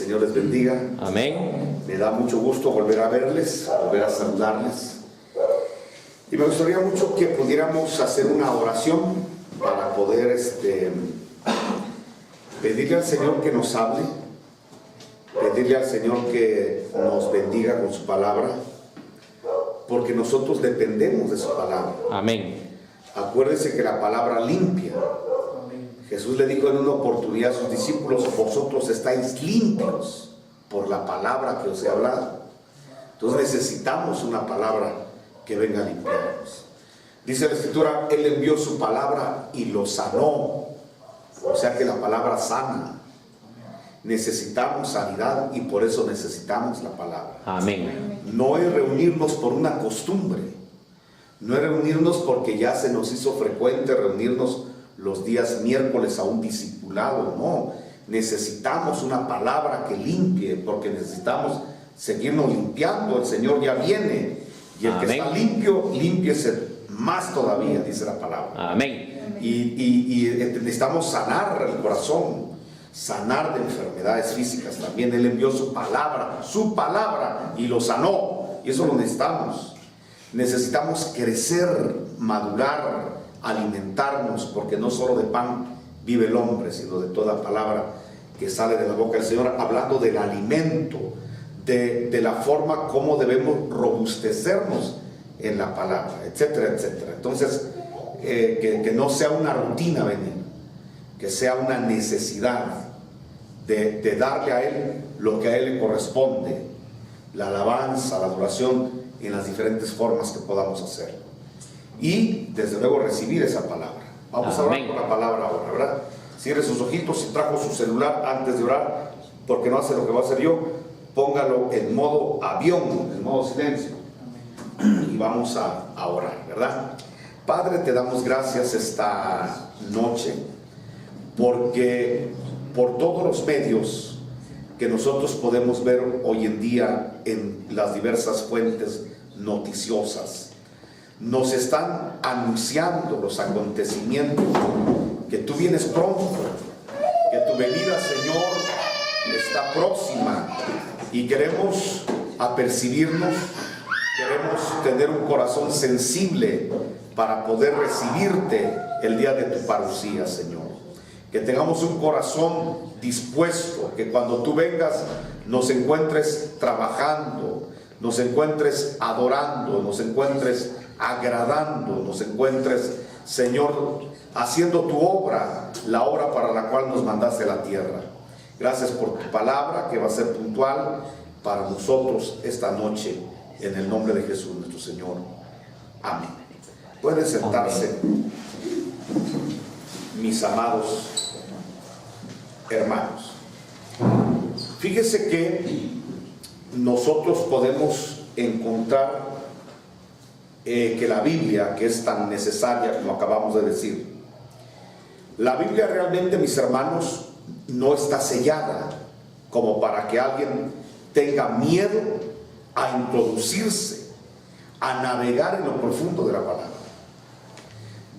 Señor les bendiga. Amén. Me da mucho gusto volver a verles, volver a saludarles. Y me gustaría mucho que pudiéramos hacer una oración para poder pedirle al Señor que nos hable, pedirle al Señor que nos bendiga con su palabra, porque nosotros dependemos de su palabra. Amén. Acuérdense que la palabra limpia. Jesús le dijo en una oportunidad a sus discípulos: vosotros estáis limpios por la palabra que os he hablado. Entonces necesitamos una palabra que venga a limpiarnos. Dice la Escritura: Él envió su palabra y lo sanó. O sea que la palabra sana. Necesitamos sanidad y por eso necesitamos la palabra. Amén. No es reunirnos por una costumbre. No es reunirnos porque ya se nos hizo frecuente reunirnos los días miércoles a un discipulado. No, necesitamos una palabra que limpie, porque necesitamos seguirnos limpiando. El Señor ya viene y el que está limpio, límpiese más todavía, dice la palabra. Amén. Y necesitamos sanar el corazón, sanar de enfermedades físicas también. Él envió su palabra y lo sanó, y eso lo necesitamos. Necesitamos crecer, madurar, alimentarnos, porque no solo de pan vive el hombre, sino de toda palabra que sale de la boca del Señor. Hablando del alimento, de la forma como debemos robustecernos en la palabra, etcétera, etcétera. Entonces, que no sea una rutina venir, que sea una necesidad de darle a Él lo que a Él le corresponde, la alabanza, la adoración, en las diferentes formas que podamos hacerlo. Y desde luego recibir esa palabra. Vamos a orar por la palabra ahora, ¿verdad? Cierre sus ojitos. Si trajo su celular antes de orar, porque no hace lo que va a hacer yo, póngalo en modo avión, en modo silencio, y vamos a orar, ¿verdad? Padre, te damos gracias esta noche, porque por todos los medios que nosotros podemos ver hoy en día en las diversas fuentes noticiosas, nos están anunciando los acontecimientos, que tú vienes pronto, que tu venida, Señor, está próxima, y queremos apercibirnos, queremos tener un corazón sensible para poder recibirte el día de tu parucía, Señor. Que tengamos un corazón dispuesto, que cuando tú vengas nos encuentres trabajando, nos encuentres adorando, nos encuentres agradando, nos encuentres, Señor, haciendo tu obra, la obra para la cual nos mandaste a la tierra. Gracias por tu palabra, que va a ser puntual para nosotros esta noche, en el nombre de Jesús nuestro Señor. Amén. Pueden sentarse, mis amados hermanos. Fíjese que nosotros podemos encontrar que la Biblia, que es tan necesaria como acabamos de decir, la Biblia realmente, mis hermanos, no está sellada como para que alguien tenga miedo a introducirse, a navegar en lo profundo de la palabra.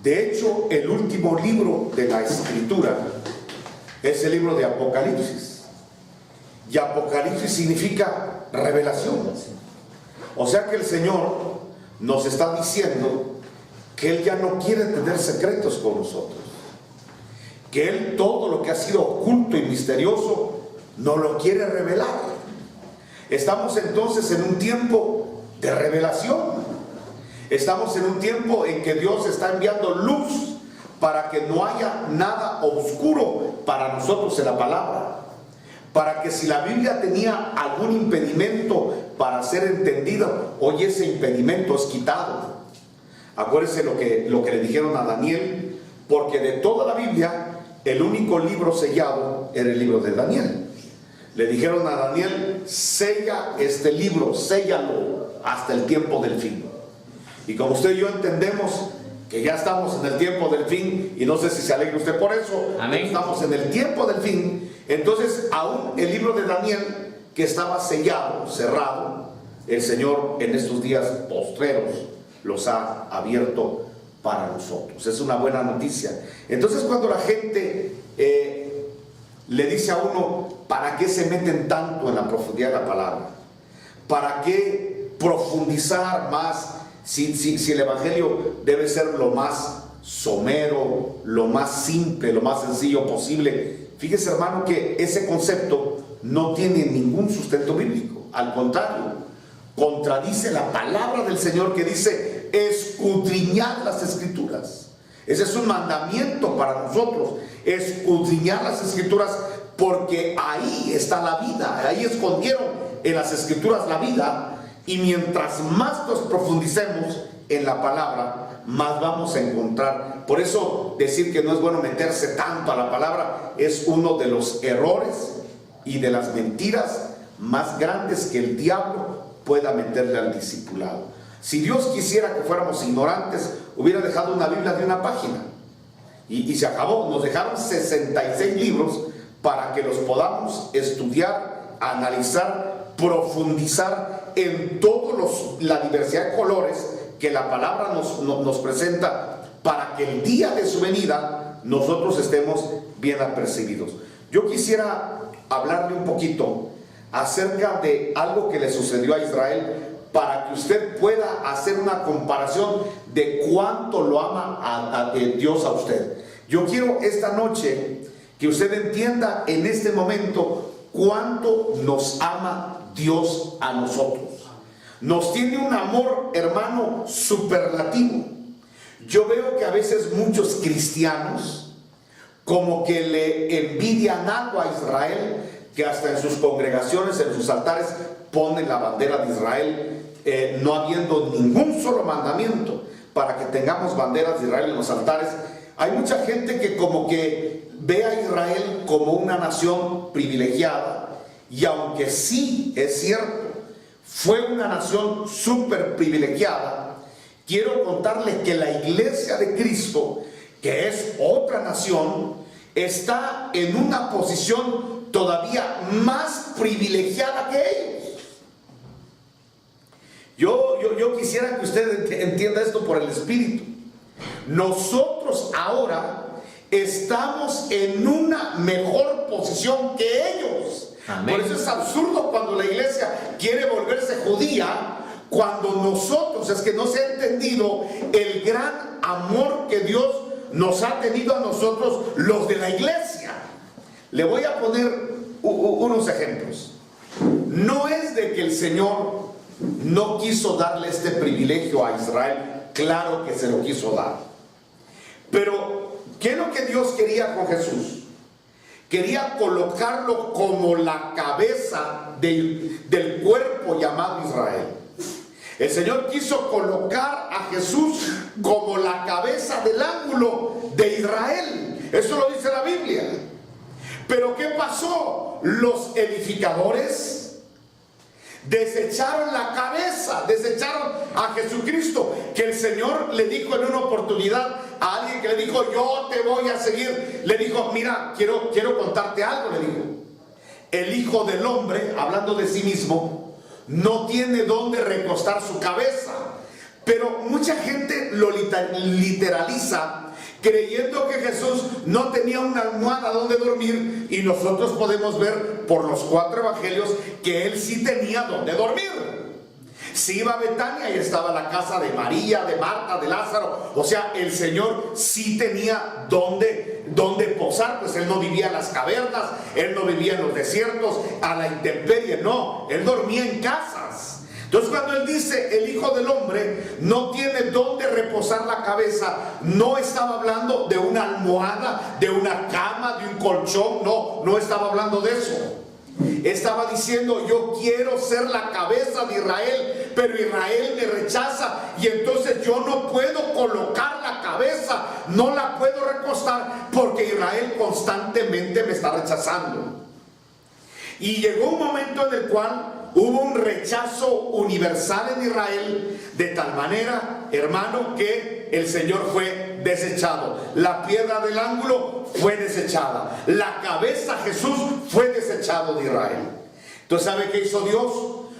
De hecho, el último libro de la Escritura es el libro de Apocalipsis. Y Apocalipsis significa revelación. O sea que el Señor nos está diciendo que Él ya no quiere tener secretos con nosotros, que Él todo lo que ha sido oculto y misterioso nos lo quiere revelar. Estamos entonces en un tiempo de revelación. Estamos en un tiempo en que Dios está enviando luz para que no haya nada oscuro para nosotros en la palabra. Para que si la Biblia tenía algún impedimento para ser entendido, hoy ese impedimento es quitado. Acuérdense lo que le dijeron a Daniel, porque de toda la Biblia, el único libro sellado era el libro de Daniel. Le dijeron a Daniel: sella este libro, séllalo hasta el tiempo del fin. Y como usted y yo entendemos que ya estamos en el tiempo del fin, y no sé si se alegra usted por eso, amén, estamos en el tiempo del fin, entonces aún el libro de Daniel, que estaba sellado, cerrado, el Señor en estos días postreros los ha abierto para nosotros. Es una buena noticia. Entonces, cuando la gente le dice a uno, ¿para qué se meten tanto en la profundidad de la palabra? ¿Para qué profundizar más si el Evangelio debe ser lo más somero, lo más simple, lo más sencillo posible? Fíjese, hermano, que ese concepto no tiene ningún sustento bíblico. Al contrario, contradice la palabra del Señor, que dice escudriñar las Escrituras. Ese es un mandamiento para nosotros, escudriñar las Escrituras, porque ahí está la vida, ahí escondieron en las Escrituras la vida, y mientras más nos profundicemos en la palabra, más vamos a encontrar. Por eso decir que no es bueno meterse tanto a la palabra es uno de los errores y de las mentiras más grandes que el diablo pueda meterle al discipulado. Si Dios quisiera que fuéramos ignorantes, hubiera dejado una Biblia de una página y se acabó. Nos dejaron 66 libros para que los podamos estudiar, analizar, profundizar en todos la diversidad de colores que la palabra nos presenta, para que el día de su venida nosotros estemos bien apercibidos. Yo quisiera hablarle un poquito acerca de algo que le sucedió a Israel, para que usted pueda hacer una comparación de cuánto lo ama a Dios a usted. Yo quiero esta noche que usted entienda en este momento cuánto nos ama Dios a nosotros. Nos tiene un amor, hermano, superlativo. Yo veo que a veces muchos cristianos como que le envidian algo a Israel, que hasta en sus congregaciones, en sus altares, ponen la bandera de Israel, no habiendo ningún solo mandamiento para que tengamos banderas de Israel en los altares. Hay mucha gente que como que ve a Israel como una nación privilegiada, y aunque sí es cierto, fue una nación súper privilegiada, quiero contarle que la iglesia de Cristo, que es otra nación, está en una posición todavía más privilegiada que ellos. Yo quisiera que usted entienda esto por el Espíritu. Nosotros ahora estamos en una mejor posición que ellos. Amén. Por eso es absurdo cuando la iglesia quiere volverse judía, cuando nosotros, es que no se ha entendido el gran amor que Dios nos ha tenido a nosotros, los de la iglesia. Le voy a poner unos ejemplos. No es de que el Señor no quiso darle este privilegio a Israel, claro que se lo quiso dar. Pero, ¿qué es lo que Dios quería con Jesús? Quería colocarlo como la cabeza del cuerpo llamado Israel. El Señor quiso colocar a Jesús como la cabeza del ángulo de Israel. Eso lo dice la Biblia. Pero ¿qué pasó? Los edificadores desecharon la cabeza, desecharon a Jesucristo, que el Señor le dijo en una oportunidad a alguien que le dijo, yo te voy a seguir. Le dijo, mira, quiero contarte algo, le dijo. El Hijo del Hombre, hablando de sí mismo, no tiene dónde recostar su cabeza. Pero mucha gente lo literaliza, creyendo que Jesús no tenía una almohada donde dormir, y nosotros podemos ver por los 4 evangelios que él sí tenía donde dormir. Si iba a Betania y estaba la casa de María, de Marta, de Lázaro, o sea, el Señor sí tenía donde posar, pues él no vivía en las cavernas, él no vivía en los desiertos, a la intemperie, no, él dormía en casas. Entonces, cuando él dice el Hijo del Hombre no tiene dónde reposar la cabeza, no estaba hablando de una almohada, de una cama, de un colchón, no estaba hablando de eso. Estaba diciendo, yo quiero ser la cabeza de Israel, pero Israel me rechaza, y entonces yo no puedo colocar la cabeza, no la puedo recostar, porque Israel constantemente me está rechazando. Y llegó un momento en el cual hubo un rechazo universal en Israel, de tal manera, hermano, que el Señor fue desechado. La piedra del ángulo fue desechada. La cabeza, Jesús, fue desechado de Israel. Entonces, ¿sabe qué hizo Dios?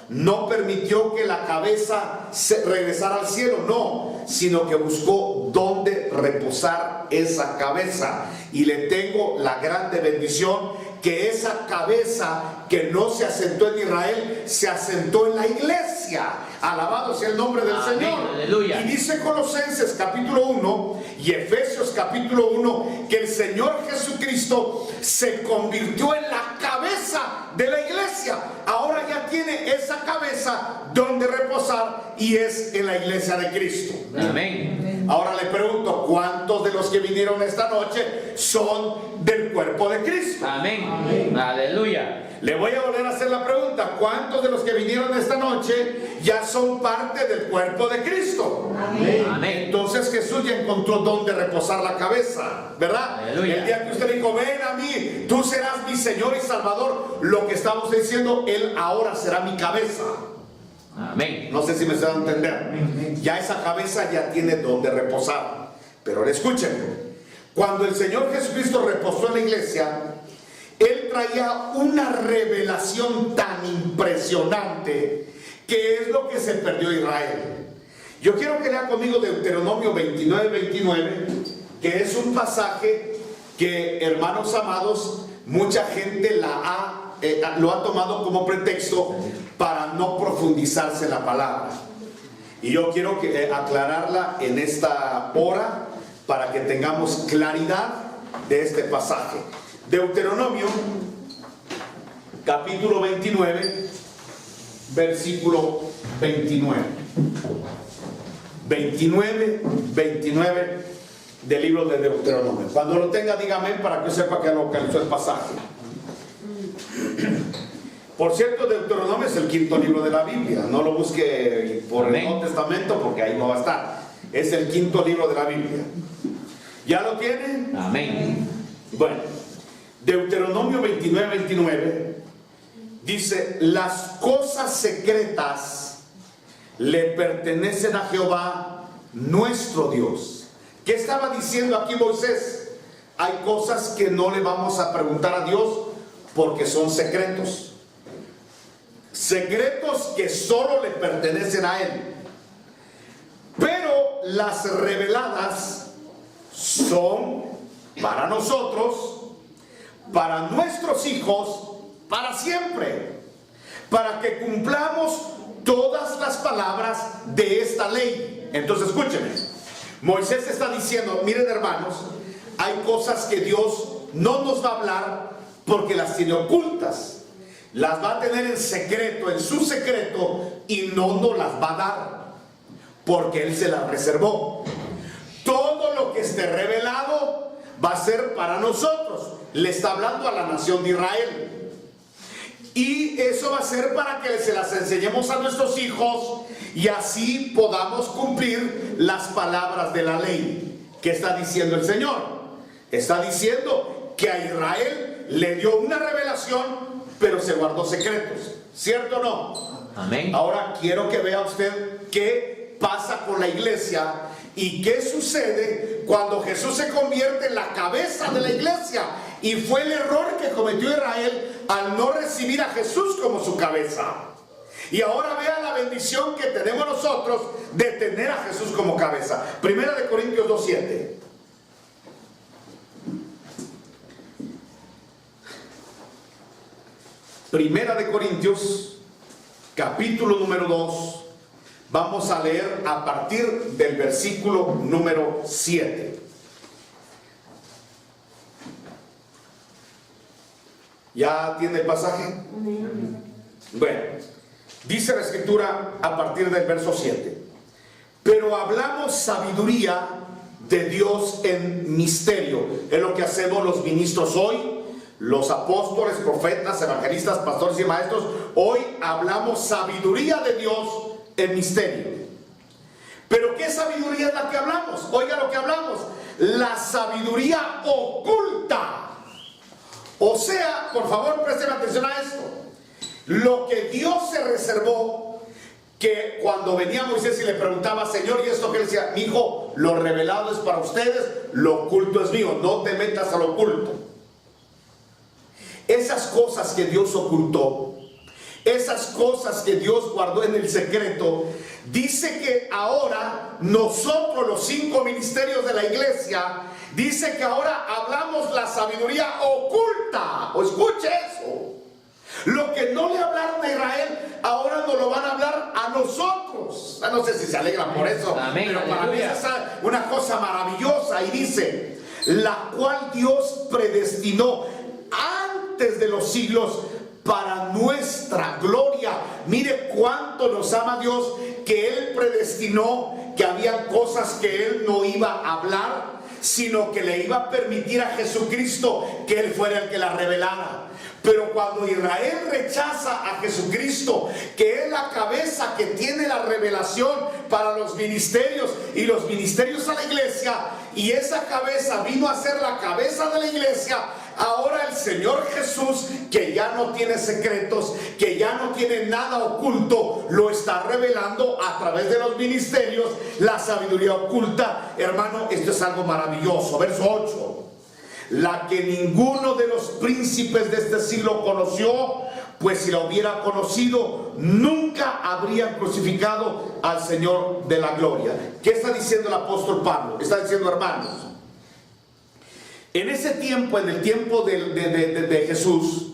No permitió que la cabeza regresara al cielo, no, sino que buscó dónde reposar esa cabeza. Y le tengo la grande bendición que esa cabeza que no se asentó en Israel, se asentó en la iglesia. Alabado sea el nombre del Amén, Señor. aleluya. Y dice Colosenses capítulo 1 y Efesios capítulo 1 que el Señor Jesucristo se convirtió en la cabeza de la iglesia. Ahora ya tiene esa cabeza donde reposar y es en la iglesia de Cristo. Amén. Ahora le pregunto, ¿cuántos de los que vinieron esta noche son del cuerpo de Cristo? Amén. Aleluya. Le voy a volver a hacer la pregunta, ¿cuántos de los que vinieron esta noche ya son parte del cuerpo de Cristo? Amén. Entonces Jesús ya encontró dónde reposar la cabeza, ¿verdad? Aleluya. El día que usted dijo, ven a mí, tú serás mi Señor y Salvador, lo que estamos diciendo, Él ahora será mi cabeza. Amén. No sé si me se va a entender. Ya esa cabeza ya tiene donde reposar. Pero ahora escúchenme. Cuando el Señor Jesucristo reposó en la iglesia, Él traía una revelación tan impresionante que es lo que se perdió Israel. Yo quiero que lea conmigo Deuteronomio 29:29, que es un pasaje que, hermanos amados, mucha gente lo ha tomado como pretexto para no profundizarse en la palabra. Y yo quiero aclararla en esta hora para que tengamos claridad de este pasaje. Deuteronomio capítulo 29, versículo 29. 29 del libro de Deuteronomio. Cuando lo tenga, dígame para que sepa que localizó el pasaje. Por cierto, Deuteronomio es el quinto libro de la Biblia. No lo busque por el Nuevo Testamento porque ahí no va a estar. Es el quinto libro de la Biblia. ¿Ya lo tienen? Amén. Bueno, Deuteronomio 29 dice: las cosas secretas le pertenecen a Jehová nuestro Dios. ¿Qué estaba diciendo aquí Moisés? Hay cosas que no le vamos a preguntar a Dios porque son secretos. Secretos que solo le pertenecen a Él. Pero las reveladas son para nosotros, para nuestros hijos, para siempre, para que cumplamos todas las palabras de esta ley. Entonces escúchenme, Moisés está diciendo, miren hermanos, hay cosas que Dios no nos va a hablar porque las tiene ocultas. Las va a tener en secreto, en su secreto, y no nos las va a dar porque Él se las reservó. Todo lo que esté revelado va a ser para nosotros. Le está hablando a la nación de Israel. Y eso va a ser para que se las enseñemos a nuestros hijos y así podamos cumplir las palabras de la ley. ¿Qué está diciendo el Señor? Está diciendo que a Israel le dio una revelación, pero se guardó secretos. ¿Cierto o no? Amén. Ahora quiero que vea usted qué pasa con la iglesia y qué sucede cuando Jesús se convierte en la cabeza de la iglesia. Y fue el error que cometió Israel al no recibir a Jesús como su cabeza. Y ahora vea la bendición que tenemos nosotros de tener a Jesús como cabeza. Primera de Corintios 2:7. Primera de Corintios, capítulo número 2. Vamos a leer a partir del versículo número 7. ¿Ya tiene el pasaje? Bueno, dice la escritura a partir del verso 7. Pero hablamos sabiduría de Dios en misterio. Es lo que hacemos los ministros hoy. Los apóstoles, profetas, evangelistas, pastores y maestros, hoy hablamos sabiduría de Dios en misterio. ¿Pero qué sabiduría es la que hablamos? Oiga lo que hablamos, la sabiduría oculta. O sea, por favor presten atención a esto, lo que Dios se reservó, que cuando venía Moisés y le preguntaba, Señor, y esto que él decía, mi hijo, lo revelado es para ustedes, lo oculto es mío, no te metas al oculto. Esas cosas que Dios ocultó, esas cosas que Dios guardó en el secreto, dice que ahora nosotros, los 5 ministerios de la iglesia, Dice que ahora hablamos la sabiduría oculta. O escuche eso. Lo que no le hablaron a Israel, ahora nos lo van a hablar a nosotros. No sé si se alegran por eso, amén, pero para mí aleluya. es una cosa maravillosa. Y dice, la cual Dios predestinó antes de los siglos para nuestra gloria. Mire cuánto nos ama Dios, que Él predestinó que había cosas que Él no iba a hablar, sino que le iba a permitir a Jesucristo que Él fuera el que la revelara. Pero cuando Israel rechaza a Jesucristo, que es la cabeza que tiene la revelación para los ministerios y los ministerios a la iglesia, y esa cabeza vino a ser la cabeza de la iglesia, ahora el Señor Jesús, que ya no tiene secretos, que ya no tiene nada oculto, lo está revelando a través de los ministerios, la sabiduría oculta. Hermano, esto es algo maravilloso. Verso 8. La que ninguno de los príncipes de este siglo conoció, pues si la hubiera conocido, nunca habrían crucificado al Señor de la gloria. ¿Qué está diciendo el apóstol Pablo? Está diciendo, hermanos, en ese tiempo, en el tiempo de Jesús,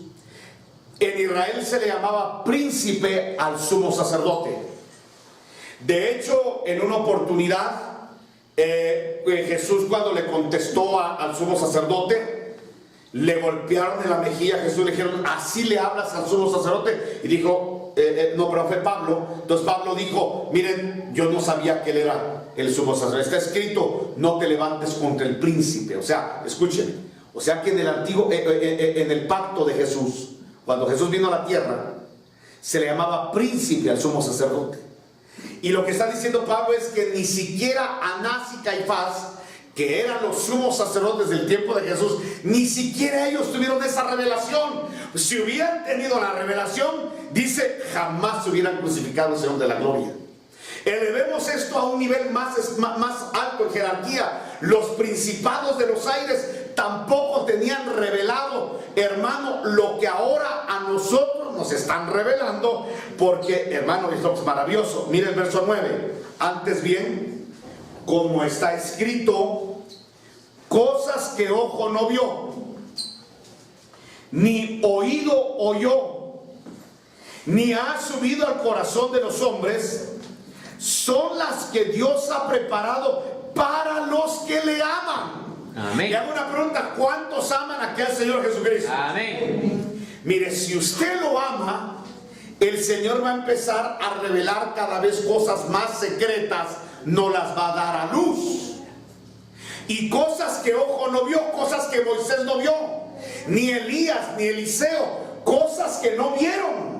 en Israel se le llamaba príncipe al sumo sacerdote. De hecho, en una oportunidad, Jesús, cuando le contestó al sumo sacerdote, le golpearon en la mejilla. Jesús le dijeron, ¿así le hablas al sumo sacerdote? Y dijo, no, pero fue Pablo. Entonces Pablo dijo, miren, yo no sabía que él era el sumo sacerdote. Está escrito, no te levantes contra el príncipe. O sea, escuchen, o sea que en el antiguo, en el pacto de Jesús, cuando Jesús vino a la tierra, se le llamaba príncipe al sumo sacerdote. Y lo que está diciendo Pablo es que ni siquiera Anás y Caifás, que eran los sumos sacerdotes del tiempo de Jesús, ni siquiera ellos tuvieron esa revelación. Si hubieran tenido la revelación, dice, jamás se hubieran crucificado al Señor de la gloria. Elevemos esto a un nivel más alto en jerarquía. Los principados de los aires tampoco tenían revelado, hermano, lo que ahora a nosotros nos están revelando, porque, hermano, esto es maravilloso. Mire el verso 9. Antes bien, como está escrito, cosas que ojo no vio, ni oído oyó, ni ha subido al corazón de los hombres, son las que Dios ha preparado para los que le aman. Amén. Y hago una pregunta, ¿cuántos aman aquí al Señor Jesucristo? Amén. Mire, si usted lo ama, el Señor va a empezar a revelar cada vez cosas más secretas, no las va a dar a luz. Y cosas que ojo no vio, cosas que Moisés no vio, ni Elías, ni Eliseo, cosas que no vieron,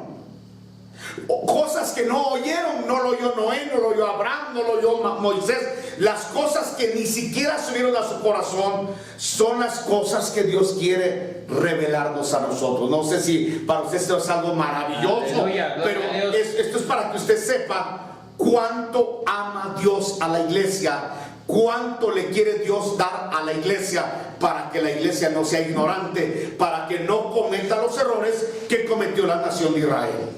cosas que no oyeron. No lo oyó Noé, no lo oyó Abraham, no lo oyó Moisés. Las cosas que ni siquiera subieron a su corazón son las cosas que Dios quiere revelarnos a nosotros. No sé si para usted esto es algo maravilloso, Aleluya, pero esto es para que usted sepa cuánto ama Dios a la iglesia, cuánto le quiere Dios dar a la iglesia, para que la iglesia no sea ignorante, para que no cometa los errores que cometió la nación de Israel.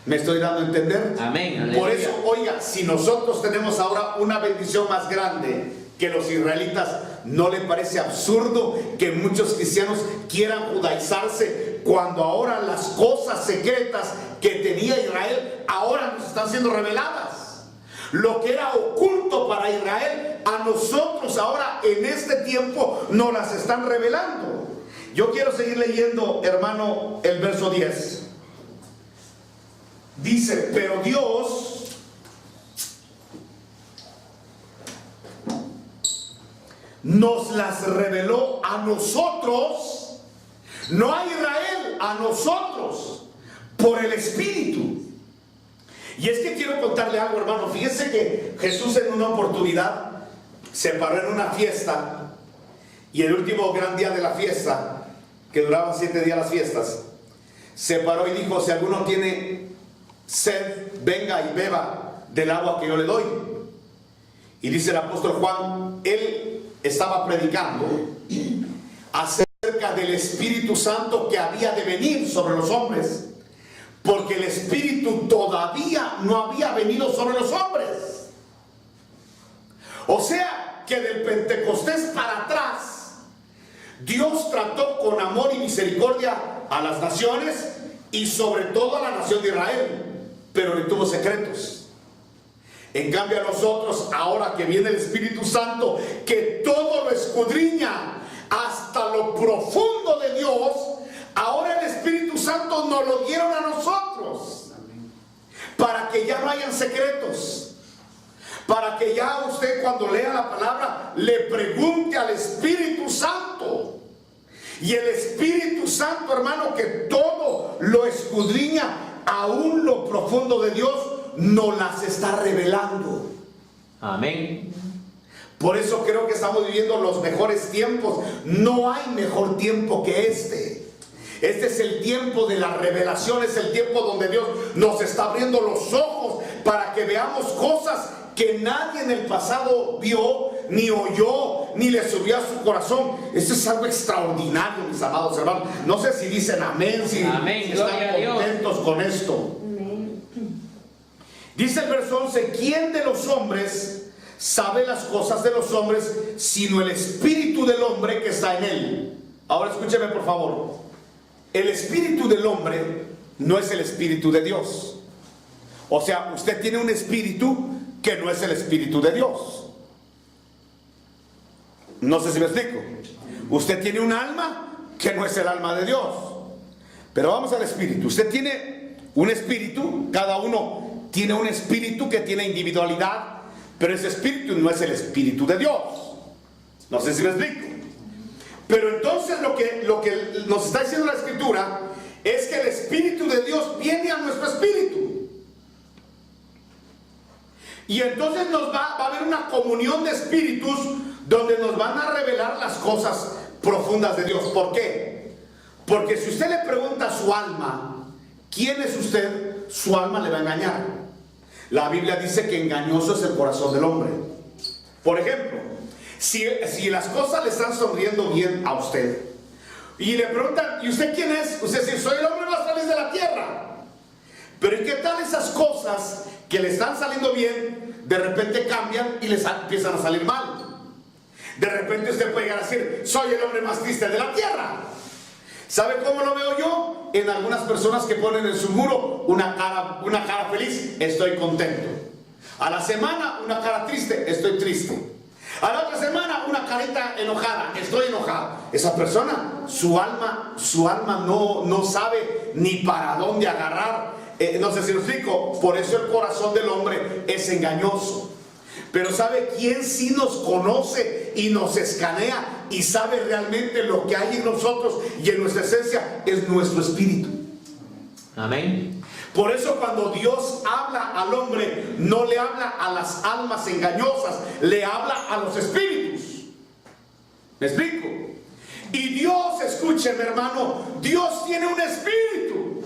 ¿Me estoy dando a entender? Amén, aleluya. Por eso, oiga, si nosotros tenemos ahora una bendición más grande que los israelitas, ¿no le parece absurdo que muchos cristianos quieran judaizarse cuando ahora las cosas secretas que tenía Israel ahora nos están siendo reveladas? Lo que era oculto para Israel, a nosotros ahora en este tiempo nos las están revelando. Yo quiero seguir leyendo, hermano, el verso 10. Dice, pero Dios nos las reveló a nosotros, no a Israel, a nosotros, por el Espíritu. Y es que quiero contarle algo, hermano. Fíjese que Jesús en una oportunidad se paró en una fiesta, y el último gran día de la fiesta, que duraban 7 días las fiestas, se paró y dijo, si alguno tiene sed, venga y beba del agua que yo le doy. Y dice el apóstol Juan, él estaba predicando acerca del Espíritu Santo que había de venir sobre los hombres, porque el Espíritu todavía no había venido sobre los hombres. O sea que del Pentecostés para atrás, Dios trató con amor y misericordia a las naciones y sobre todo a la nación de Israel, pero le tuvo secretos. En cambio a nosotros, ahora que viene el Espíritu Santo, que todo lo escudriña hasta lo profundo de Dios, ahora el Espíritu Santo nos lo dieron a nosotros, para que ya no hayan secretos, para que ya usted cuando lea la palabra le pregunte al Espíritu Santo. Y el Espíritu Santo, hermano, que todo lo escudriña, aún lo profundo de Dios, nos las está revelando. Amén. Por eso creo que estamos viviendo los mejores tiempos. No hay mejor tiempo que este. Este es el tiempo de la revelación, es el tiempo donde Dios nos está abriendo los ojos para que veamos cosas que nadie en el pasado vio, ni oyó, ni le subió a su corazón. Esto es algo extraordinario, mis amados hermanos. No sé si dicen amén, si están contentos con esto. Amén. Dice el verso 11: ¿quién de los hombres sabe las cosas de los hombres, sino el espíritu del hombre que está en él? Ahora escúcheme por favor. El espíritu del hombre no es el espíritu de Dios. O sea, usted tiene un espíritu que no es el espíritu de Dios. No sé si me explico. Usted tiene un alma que no es el alma de Dios. Pero vamos al espíritu. Usted tiene un espíritu, cada uno tiene un espíritu que tiene individualidad, pero ese espíritu no es el espíritu de Dios. No sé si me explico. Pero entonces lo que nos está diciendo la Escritura es que el Espíritu de Dios viene a nuestro espíritu. Y entonces va a haber una comunión de espíritus donde nos van a revelar las cosas profundas de Dios. ¿Por qué? Porque si usted le pregunta a su alma, ¿quién es usted? Su alma le va a engañar. La Biblia dice que engañoso es el corazón del hombre. Por ejemplo, si las cosas le están sonriendo bien a usted y le preguntan, ¿y usted quién es? Usted dice, soy el hombre más feliz de la tierra. Pero ¿y qué tal esas cosas que le están saliendo bien, de repente cambian y les empiezan a salir mal? De repente usted puede llegar a decir, soy el hombre más triste de la tierra. ¿Sabe cómo lo veo yo? En algunas personas que ponen en su muro una cara feliz, estoy contento. A la semana una cara triste, estoy triste. A la otra semana una carita enojada, estoy enojado. Esa persona, su alma no sabe ni para dónde agarrar. No sé si lo explico. Por eso el corazón del hombre es engañoso. Pero ¿sabe quién sí nos conoce y nos escanea y sabe realmente lo que hay en nosotros y en nuestra esencia? Es nuestro espíritu. Amén. Por eso cuando Dios habla al hombre, no le habla a las almas engañosas, le habla a los espíritus. ¿Me explico? Y Dios, escúcheme hermano, Dios tiene un espíritu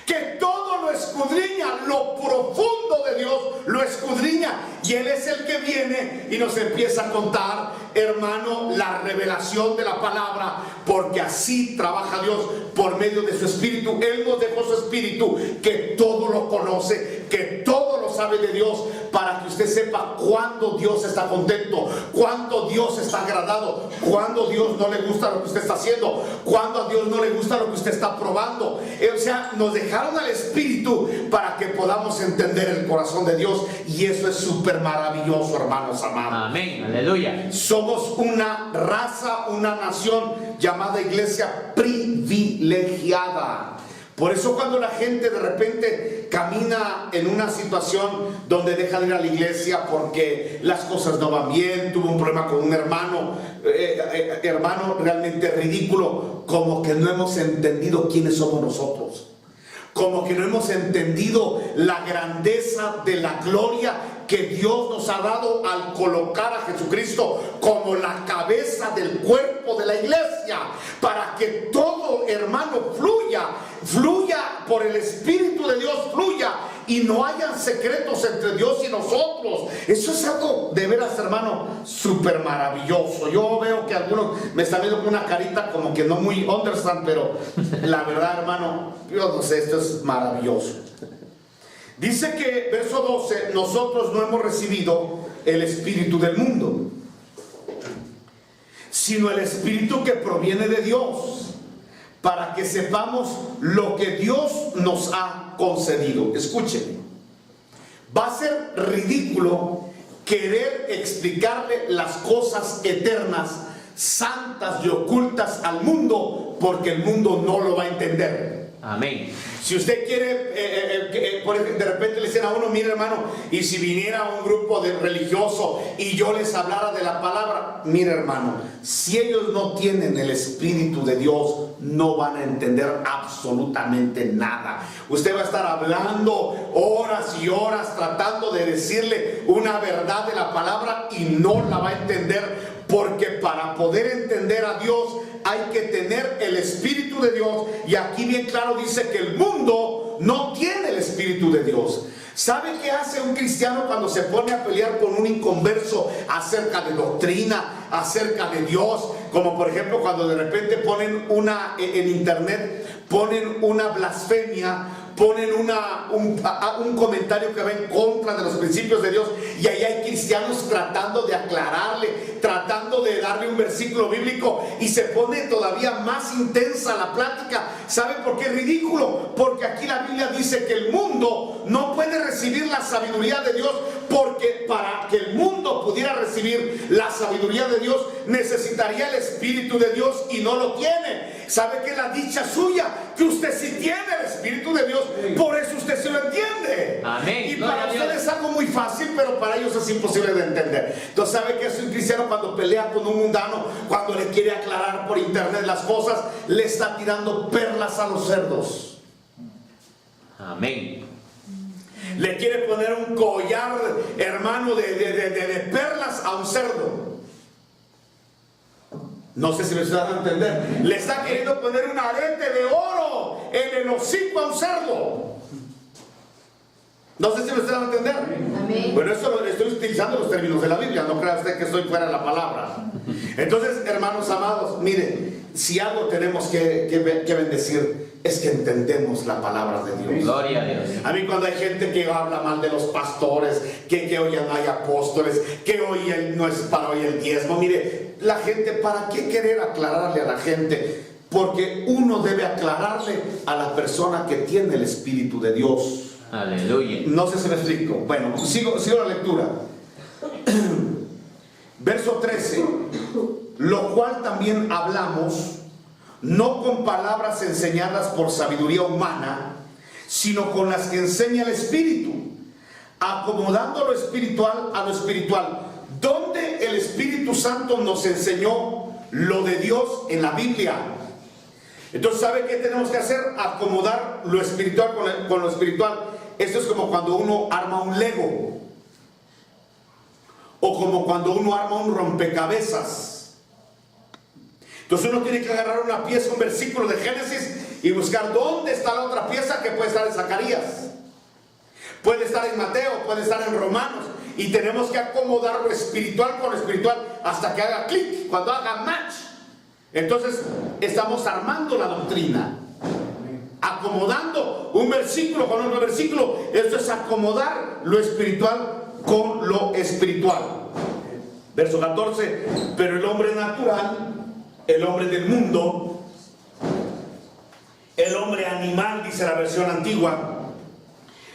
que todo lo escudriña, lo profundo de Dios lo escudriña, y Él es el que viene y nos empieza a contar, hermano, la revelación de la palabra, porque así trabaja Dios por medio de su espíritu. Él nos dejó su espíritu que todo lo conoce, que todo lo sabe de Dios, para que usted sepa cuándo Dios está contento, cuándo Dios está agradado, cuándo Dios no le gusta lo que usted está haciendo, cuándo a Dios no le gusta lo que usted está probando. O sea, nos dejaron al espíritu para que podamos entender el corazón de Dios, y eso es súper maravilloso, hermanos amados. Amén. Aleluya. Somos una raza, una nación llamada iglesia privilegiada. Por eso cuando la gente de repente camina en una situación donde deja de ir a la iglesia porque las cosas no van bien, tuvo un problema con un hermano realmente ridículo, como que no hemos entendido quiénes somos nosotros, como que no hemos entendido la grandeza de la gloria que Dios nos ha dado al colocar a Jesucristo como la cabeza del cuerpo de la iglesia, para que todo, hermano, fluya por el Espíritu de Dios, fluya, y no hayan secretos entre Dios y nosotros. Eso es algo de veras, hermano, súper maravilloso. Yo veo que algunos me están viendo con una carita como que no muy understand, pero la verdad, hermano, yo no sé, esto es maravilloso. Dice que, verso 12, nosotros no hemos recibido el espíritu del mundo, sino el Espíritu que proviene de Dios, para que sepamos lo que Dios nos ha concedido. Escúchenme, va a ser ridículo querer explicarle las cosas eternas, santas y ocultas al mundo, porque el mundo no lo va a entender. Amén. Si usted quiere, de repente le dicen a uno, mire hermano, y si viniera un grupo de religioso y yo les hablara de la palabra, mire hermano, si ellos no tienen el Espíritu de Dios, no van a entender absolutamente nada. Usted va a estar hablando horas y horas tratando de decirle una verdad de la palabra y no la va a entender, porque para poder entender a Dios hay que tener el Espíritu de Dios. Y aquí bien claro dice que el mundo no tiene el Espíritu de Dios. ¿Sabe qué hace un cristiano cuando se pone a pelear con un inconverso acerca de doctrina, acerca de Dios? Como por ejemplo cuando de repente ponen en internet, ponen una blasfemia, ponen un comentario que va en contra de los principios de Dios, y ahí hay cristianos tratando de aclararle, tratando de darle un versículo bíblico, y se pone todavía más intensa la plática. ¿Sabe por qué es ridículo? Porque aquí la Biblia dice que el mundo no puede recibir la sabiduría de Dios, porque para que el mundo pudiera recibir la sabiduría de Dios necesitaría el Espíritu de Dios, y no lo tiene. ¿Sabe qué es la dicha suya? Que usted sí tiene el Espíritu de Dios, por eso usted sí lo entiende. Amén. Y para usted es algo muy fácil, pero para ellos es imposible de entender. Entonces, ¿sabe qué es un cristiano cuando pelea con un mundano, cuando le quiere aclarar por internet las cosas? Le está tirando perlas a los cerdos. Amén. Le quiere poner un collar, hermano, de perlas a un cerdo. No sé si me están dando a entender. Le está queriendo poner un arete de oro en el hocico a un cerdo. No sé si me están dando a entender. Amén. Bueno, eso estoy utilizando los términos de la Biblia. No crea usted que estoy fuera de la palabra. Entonces, hermanos amados, mire, si algo tenemos que bendecir, es que entendemos la palabra de Dios. Gloria a Dios. A mí cuando hay gente que habla mal de los pastores, que hoy ya no hay apóstoles, que hoy no es para hoy el diezmo, mire, la gente, ¿para qué querer aclararle a la gente? Porque uno debe aclararle a la persona que tiene el Espíritu de Dios. Aleluya. No sé si me explico. Bueno, sigo la lectura. Verso 13. Lo cual también hablamos, no con palabras enseñadas por sabiduría humana, sino con las que enseña el Espíritu, acomodando lo espiritual a lo espiritual. ¿Dónde el Espíritu Santo nos enseñó lo de Dios? En la Biblia. Entonces, ¿sabe qué tenemos que hacer? Acomodar lo espiritual con lo espiritual. Esto es como cuando uno arma un Lego, o como cuando uno arma un rompecabezas. Entonces uno tiene que agarrar una pieza, un versículo de Génesis, y buscar dónde está la otra pieza, que puede estar en Zacarías, puede estar en Mateo, puede estar en Romanos, y tenemos que acomodar lo espiritual con lo espiritual hasta que haga clic, cuando haga match. Entonces estamos armando la doctrina, acomodando un versículo con otro versículo. Esto es acomodar lo espiritual con lo espiritual. Verso 14. Pero el hombre natural, el hombre del mundo, el hombre animal, dice la versión antigua,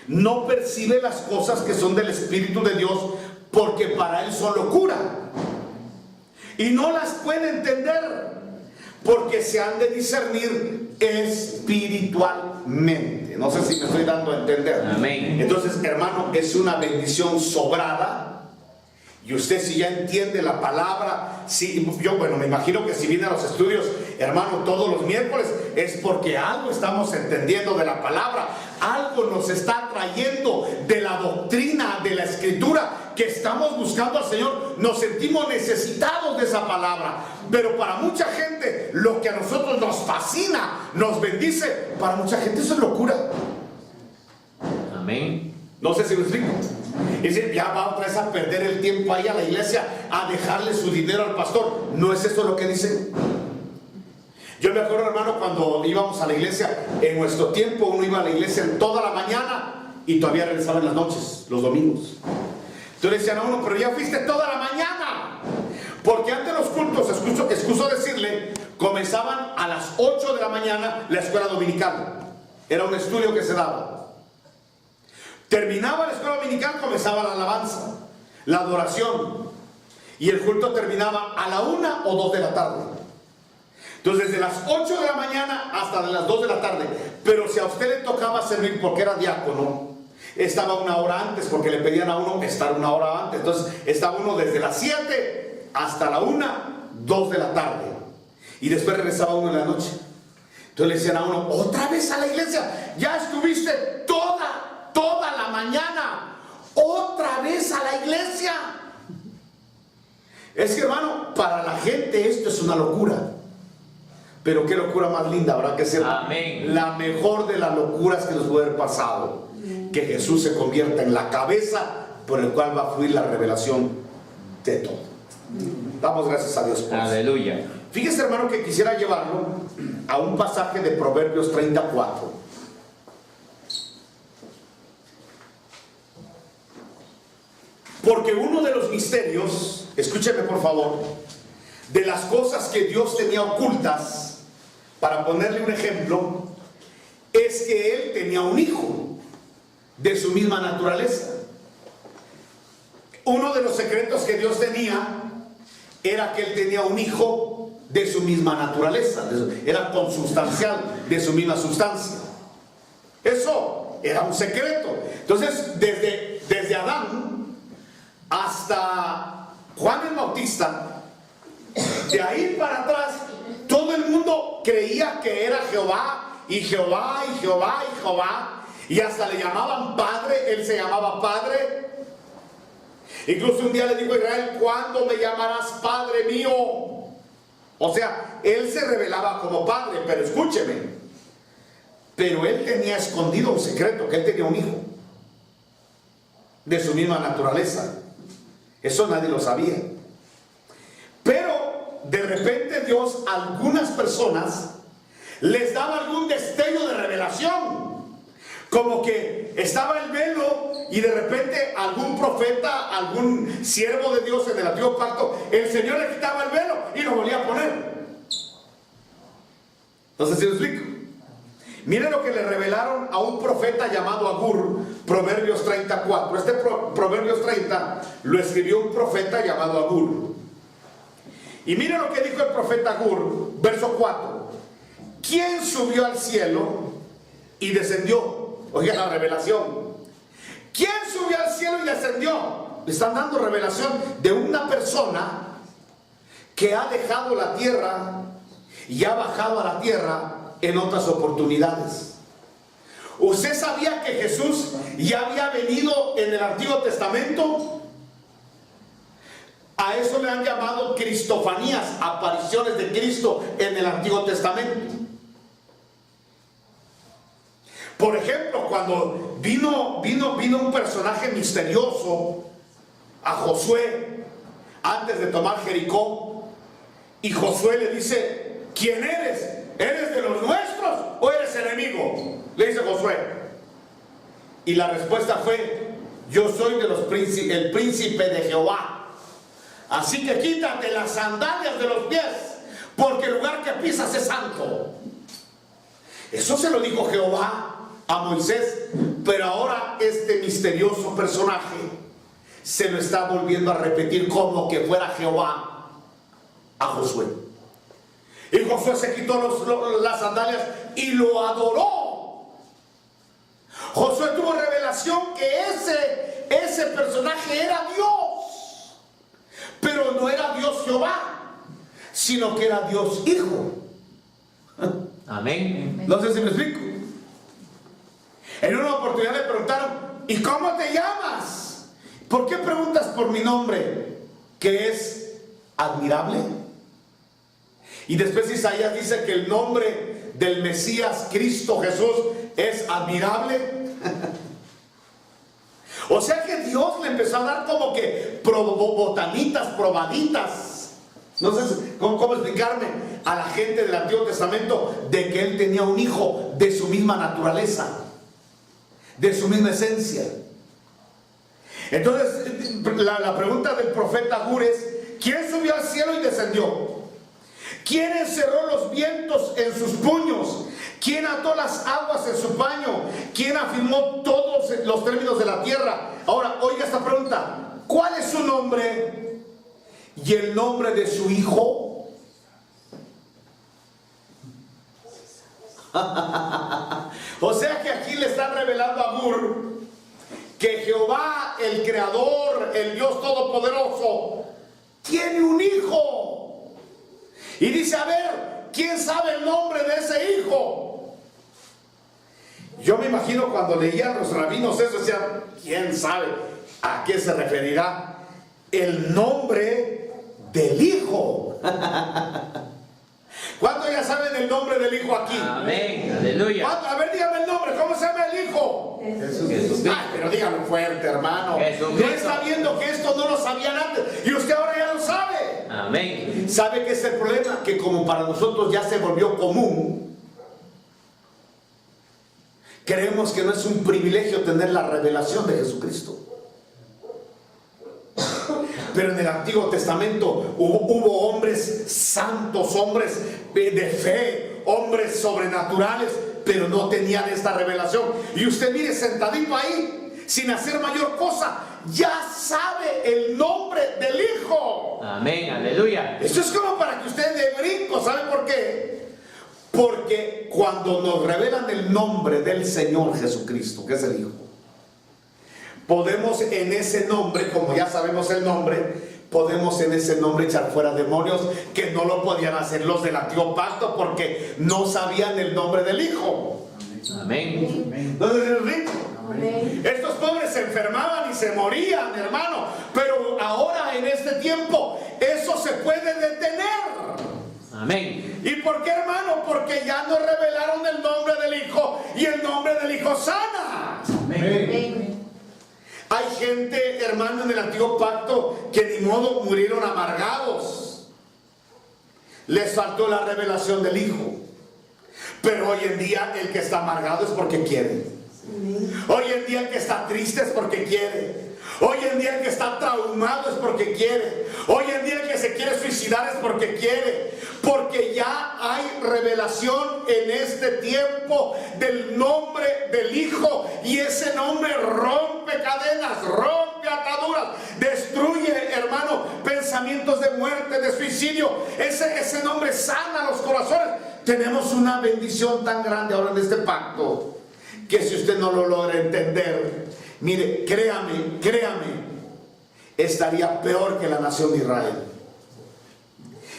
no percibe las cosas que son del Espíritu de Dios, porque para él son locura, y no las puede entender, porque se han de discernir espiritualmente. No sé si me estoy dando a entender. Amén. Entonces, hermano, es una bendición sobrada. Y usted, si ya entiende la palabra, me imagino que si viene a los estudios, hermano, todos los miércoles, es porque algo estamos entendiendo de la palabra, algo nos está trayendo de la doctrina, de la escritura, que estamos buscando al Señor. Nos sentimos necesitados de esa palabra. Pero para mucha gente, lo que a nosotros nos fascina, nos bendice, para mucha gente eso es locura. Amén. No sé si me explico. Es decir, ya va otra vez a perder el tiempo ahí a la iglesia, a dejarle su dinero al pastor. ¿No es eso lo que dicen? Yo me acuerdo, hermano, cuando íbamos a la iglesia, en nuestro tiempo uno iba a la iglesia en toda la mañana y todavía regresaba en las noches, los domingos. Entonces decían a uno, pero ya fuiste toda la mañana. Porque antes los cultos muchos, excuso decirle, comenzaban a las 8 de la mañana la escuela dominical. Era un estudio que se daba. Terminaba la escuela dominical, comenzaba la alabanza, la adoración. Y el culto terminaba a la 1 o 2 de la tarde. Entonces, desde las 8 de la mañana hasta las 2 de la tarde. Pero si a usted le tocaba servir porque era diácono, estaba 1 hora antes, porque le pedían a uno estar 1 hora antes. Entonces, estaba uno desde las 7 hasta la 1, 2 de la tarde. Y después regresaba uno en la noche. Entonces le decían a uno, otra vez a la iglesia, ya estuviste toda la mañana, otra vez a la iglesia. Es que, hermano, para la gente esto es una locura. Pero qué locura más linda, habrá que ser. Amén. La mejor de las locuras que nos puede haber pasado. Que Jesús se convierta en la cabeza por el cual va a fluir la revelación de todo. Damos gracias a Dios por eso. Aleluya. Fíjese, hermano, que quisiera llevarlo a un pasaje de Proverbios 34. Porque uno de los misterios, escúcheme por favor, de las cosas que Dios tenía ocultas, para ponerle un ejemplo, es que Él tenía un hijo de su misma naturaleza. Uno de los secretos que Dios tenía era que Él tenía un hijo de su misma naturaleza, era consubstancial de su misma sustancia. Eso era un secreto. Entonces, desde Adán hasta Juan el Bautista, de ahí para atrás, todo el mundo creía que era Jehová, y Jehová, y Jehová, y Jehová, y hasta le llamaban Padre. Él se llamaba Padre. Incluso un día le dijo a Israel, ¿cuándo me llamarás Padre mío? O sea, él se revelaba como Padre, pero escúcheme, pero él tenía escondido un secreto, que él tenía un hijo de su misma naturaleza. Eso nadie lo sabía. Pero de repente Dios a algunas personas les daba algún destello de revelación. Como que estaba el velo y de repente algún profeta, algún siervo de Dios en el antiguo pacto, el Señor le quitaba el velo y lo volvía a poner. Entonces, ¿sí lo explico? Miren lo que le revelaron a un profeta llamado Agur, Proverbios 34. Este Proverbios 30 lo escribió un profeta llamado Agur. Y miren lo que dijo el profeta Agur, verso 4. ¿Quién subió al cielo y descendió? Oiga la revelación. ¿Quién subió al cielo y descendió? Le están dando revelación de una persona que ha dejado la tierra y ha bajado a la tierra en otras oportunidades. ¿Usted sabía que Jesús ya había venido en el Antiguo Testamento? A eso le han llamado cristofanías, apariciones de Cristo en el Antiguo Testamento. Por ejemplo, cuando vino un personaje misterioso a Josué antes de tomar Jericó, y Josué le dice, ¿quién eres? ¿Eres de los nuestros o eres enemigo? Le dice Josué. Y la respuesta fue, yo soy el príncipe de Jehová. Así que quítate las sandalias de los pies, porque el lugar que pisas es santo. Eso se lo dijo Jehová a Moisés, pero ahora este misterioso personaje se lo está volviendo a repetir como que fuera Jehová a Josué. Y Josué se quitó las sandalias y lo adoró. Josué tuvo revelación que ese personaje era Dios, pero no era Dios Jehová, sino que era Dios Hijo. Amén. No sé si me explico. En una oportunidad le preguntaron, ¿y cómo te llamas? ¿Por qué preguntas por mi nombre? ¿Que es admirable? Y después Isaías dice que el nombre del Mesías, Cristo Jesús, es admirable. O sea que Dios le empezó a dar como que botanitas, probaditas. No sé cómo explicarme a la gente del Antiguo Testamento de que él tenía un hijo de su misma naturaleza, de su misma esencia. Entonces la pregunta del profeta Agur es, ¿quién subió al cielo y descendió? ¿Quién encerró los vientos en sus puños? ¿Quién ató las aguas en su paño? ¿Quién afirmó todos los términos de la tierra? Ahora, oiga esta pregunta. ¿Cuál es su nombre y el nombre de su hijo? O sea que aquí le están revelando a Gur que Jehová, el Creador, el Dios Todopoderoso, tiene un hijo. Y dice, a ver, ¿quién sabe el nombre de ese hijo? Yo me imagino cuando leían los rabinos eso, decían, ¿quién sabe a qué se referirá el nombre del hijo? ¿Cuántos ya saben el nombre del hijo aquí? Amén. Aleluya. A ver, dígame el nombre. ¿Cómo se llama el hijo? Jesús. Ay, pero dígalo fuerte, hermano. Jesucristo. No está viendo que esto no lo sabían antes y usted ahora ya lo sabe. Amén. ¿Sabe qué es el problema? Que como para nosotros ya se volvió común, creemos que no es un privilegio tener la revelación de Jesucristo. Pero en el Antiguo Testamento hubo hombres santos, hombres de fe, hombres sobrenaturales, pero no tenían esta revelación. Y usted mire, sentadito ahí, sin hacer mayor cosa, ya sabe el nombre del Hijo. Amén. Aleluya. Esto es como para que usted dé brinco. ¿Sabe por qué? Porque cuando nos revelan el nombre del Señor Jesucristo, que es el Hijo, podemos en ese nombre, como ya sabemos el nombre, podemos en ese nombre echar fuera demonios que no lo podían hacer los del Antiguo Pacto porque no sabían el nombre del Hijo. Amén. ¿No es rico? Estos pobres se enfermaban y se morían, hermano. Pero ahora en este tiempo eso se puede detener. Amén. ¿Y por qué, hermano? Porque ya nos revelaron el nombre del Hijo y el nombre del Hijo sana. Amén. Hay gente, hermano, en el Antiguo Pacto que ni modo murieron amargados. Les faltó la revelación del Hijo. Pero hoy en día el que está amargado es porque quiere. Hoy en día el que está triste es porque quiere. Hoy en día el que está traumado es porque quiere. Hoy en día el que se quiere suicidar es porque quiere. Porque ya hay revelación en este tiempo del nombre del Hijo. Y ese nombre rompe cadenas, rompe ataduras, destruye, hermano, pensamientos de muerte, de suicidio. Ese nombre sana los corazones. Tenemos una bendición tan grande ahora en este pacto, que si usted no lo logra entender, mire, créame, estaría peor que la nación de Israel.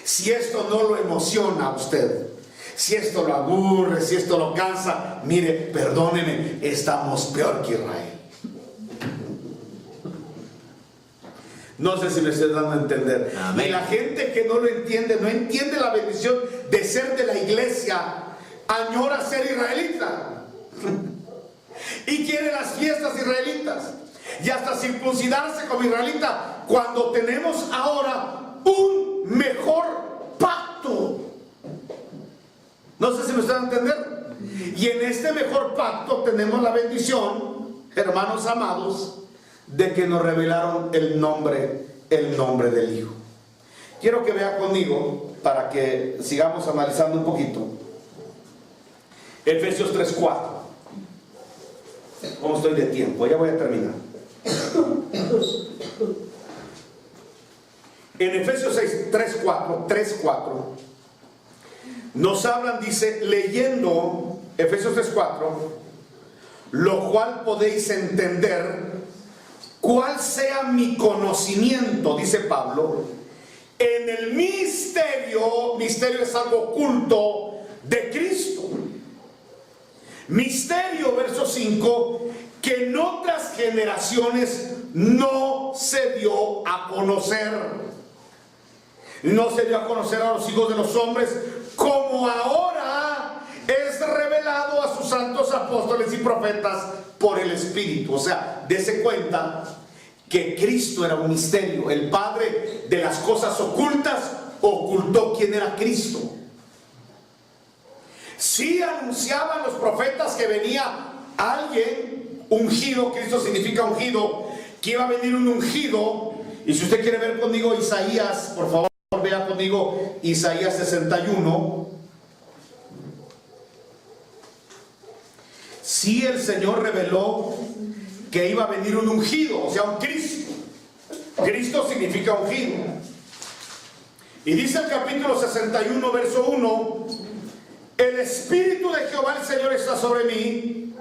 Si esto no lo emociona a usted, si esto lo aburre, si esto lo cansa, mire, perdóneme, estamos peor que Israel. No sé si me estoy dando a entender. Amén. Y la gente que no lo entiende, no entiende la bendición de ser de la iglesia, añora ser israelita. Y quiere las fiestas israelitas. Y hasta circuncidarse como israelita, cuando tenemos ahora un mejor pacto. No sé si me están a entender. Y en este mejor pacto tenemos la bendición, hermanos amados, de que nos revelaron el nombre del Hijo. Quiero que vea conmigo, para que sigamos analizando un poquito, Efesios 3:4. ¿Cómo estoy de tiempo? Ya voy a terminar. En Efesios 3:4 nos hablan, dice, leyendo Efesios 3:4, lo cual podéis entender cuál sea mi conocimiento, dice Pablo, en el misterio es algo oculto de Cristo. Misterio, verso 5, que en otras generaciones no se dio a conocer. No se dio a conocer a los hijos de los hombres, como ahora es revelado a sus santos apóstoles y profetas por el Espíritu. O sea, dése cuenta que Cristo era un misterio. El Padre de las cosas ocultas ocultó quién era Cristo. Sí anunciaban los profetas que venía alguien ungido. Cristo significa ungido, que iba a venir un ungido. Y si usted quiere ver conmigo Isaías, por favor, favor vea conmigo Isaías 61. Sí, el Señor reveló que iba a venir un ungido, o sea, un Cristo. Cristo significa ungido. Y dice el capítulo 61, verso 1: el Espíritu de Jehová el Señor está sobre mí,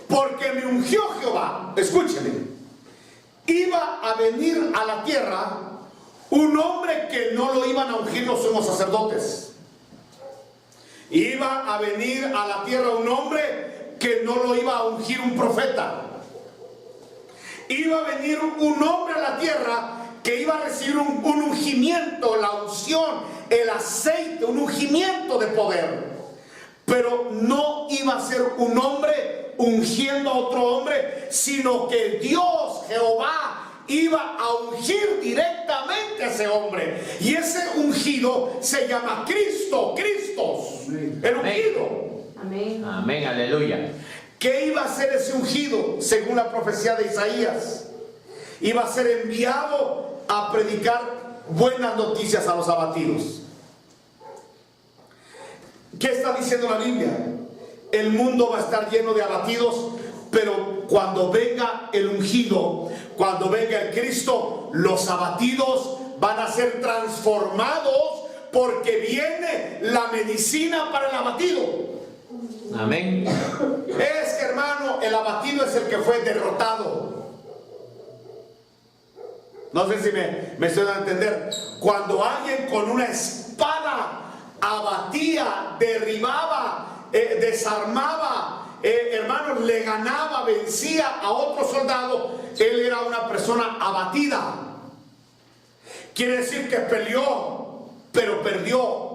porque me ungió Jehová. Escúcheme. Iba a venir a la tierra un hombre que no lo iban a ungir los sumos sacerdotes. Iba a venir a la tierra un hombre que no lo iba a ungir un profeta. Iba a venir un hombre a la tierra que iba a recibir un ungimiento, la unción, el aceite, un ungimiento de poder. Pero no iba a ser un hombre ungiendo a otro hombre, sino que Dios, Jehová, iba a ungir directamente a ese hombre. Y ese ungido se llama Cristo, Cristos, el ungido. Amén. Amén, aleluya. ¿Qué iba a hacer ese ungido? Según la profecía de Isaías, iba a ser enviado a predicar buenas noticias a los abatidos. ¿Qué está diciendo la Biblia? El mundo va a estar lleno de abatidos, pero cuando venga el ungido, cuando venga el Cristo, los abatidos van a ser transformados, porque viene la medicina para el abatido. Amén. Es que, hermano, el abatido es el que fue derrotado. No sé si me estoy dando a entender. Cuando alguien con una espada abatía, derribaba, desarmaba, hermanos, le ganaba, vencía a otro soldado, él era una persona abatida. Quiere decir que peleó, pero perdió.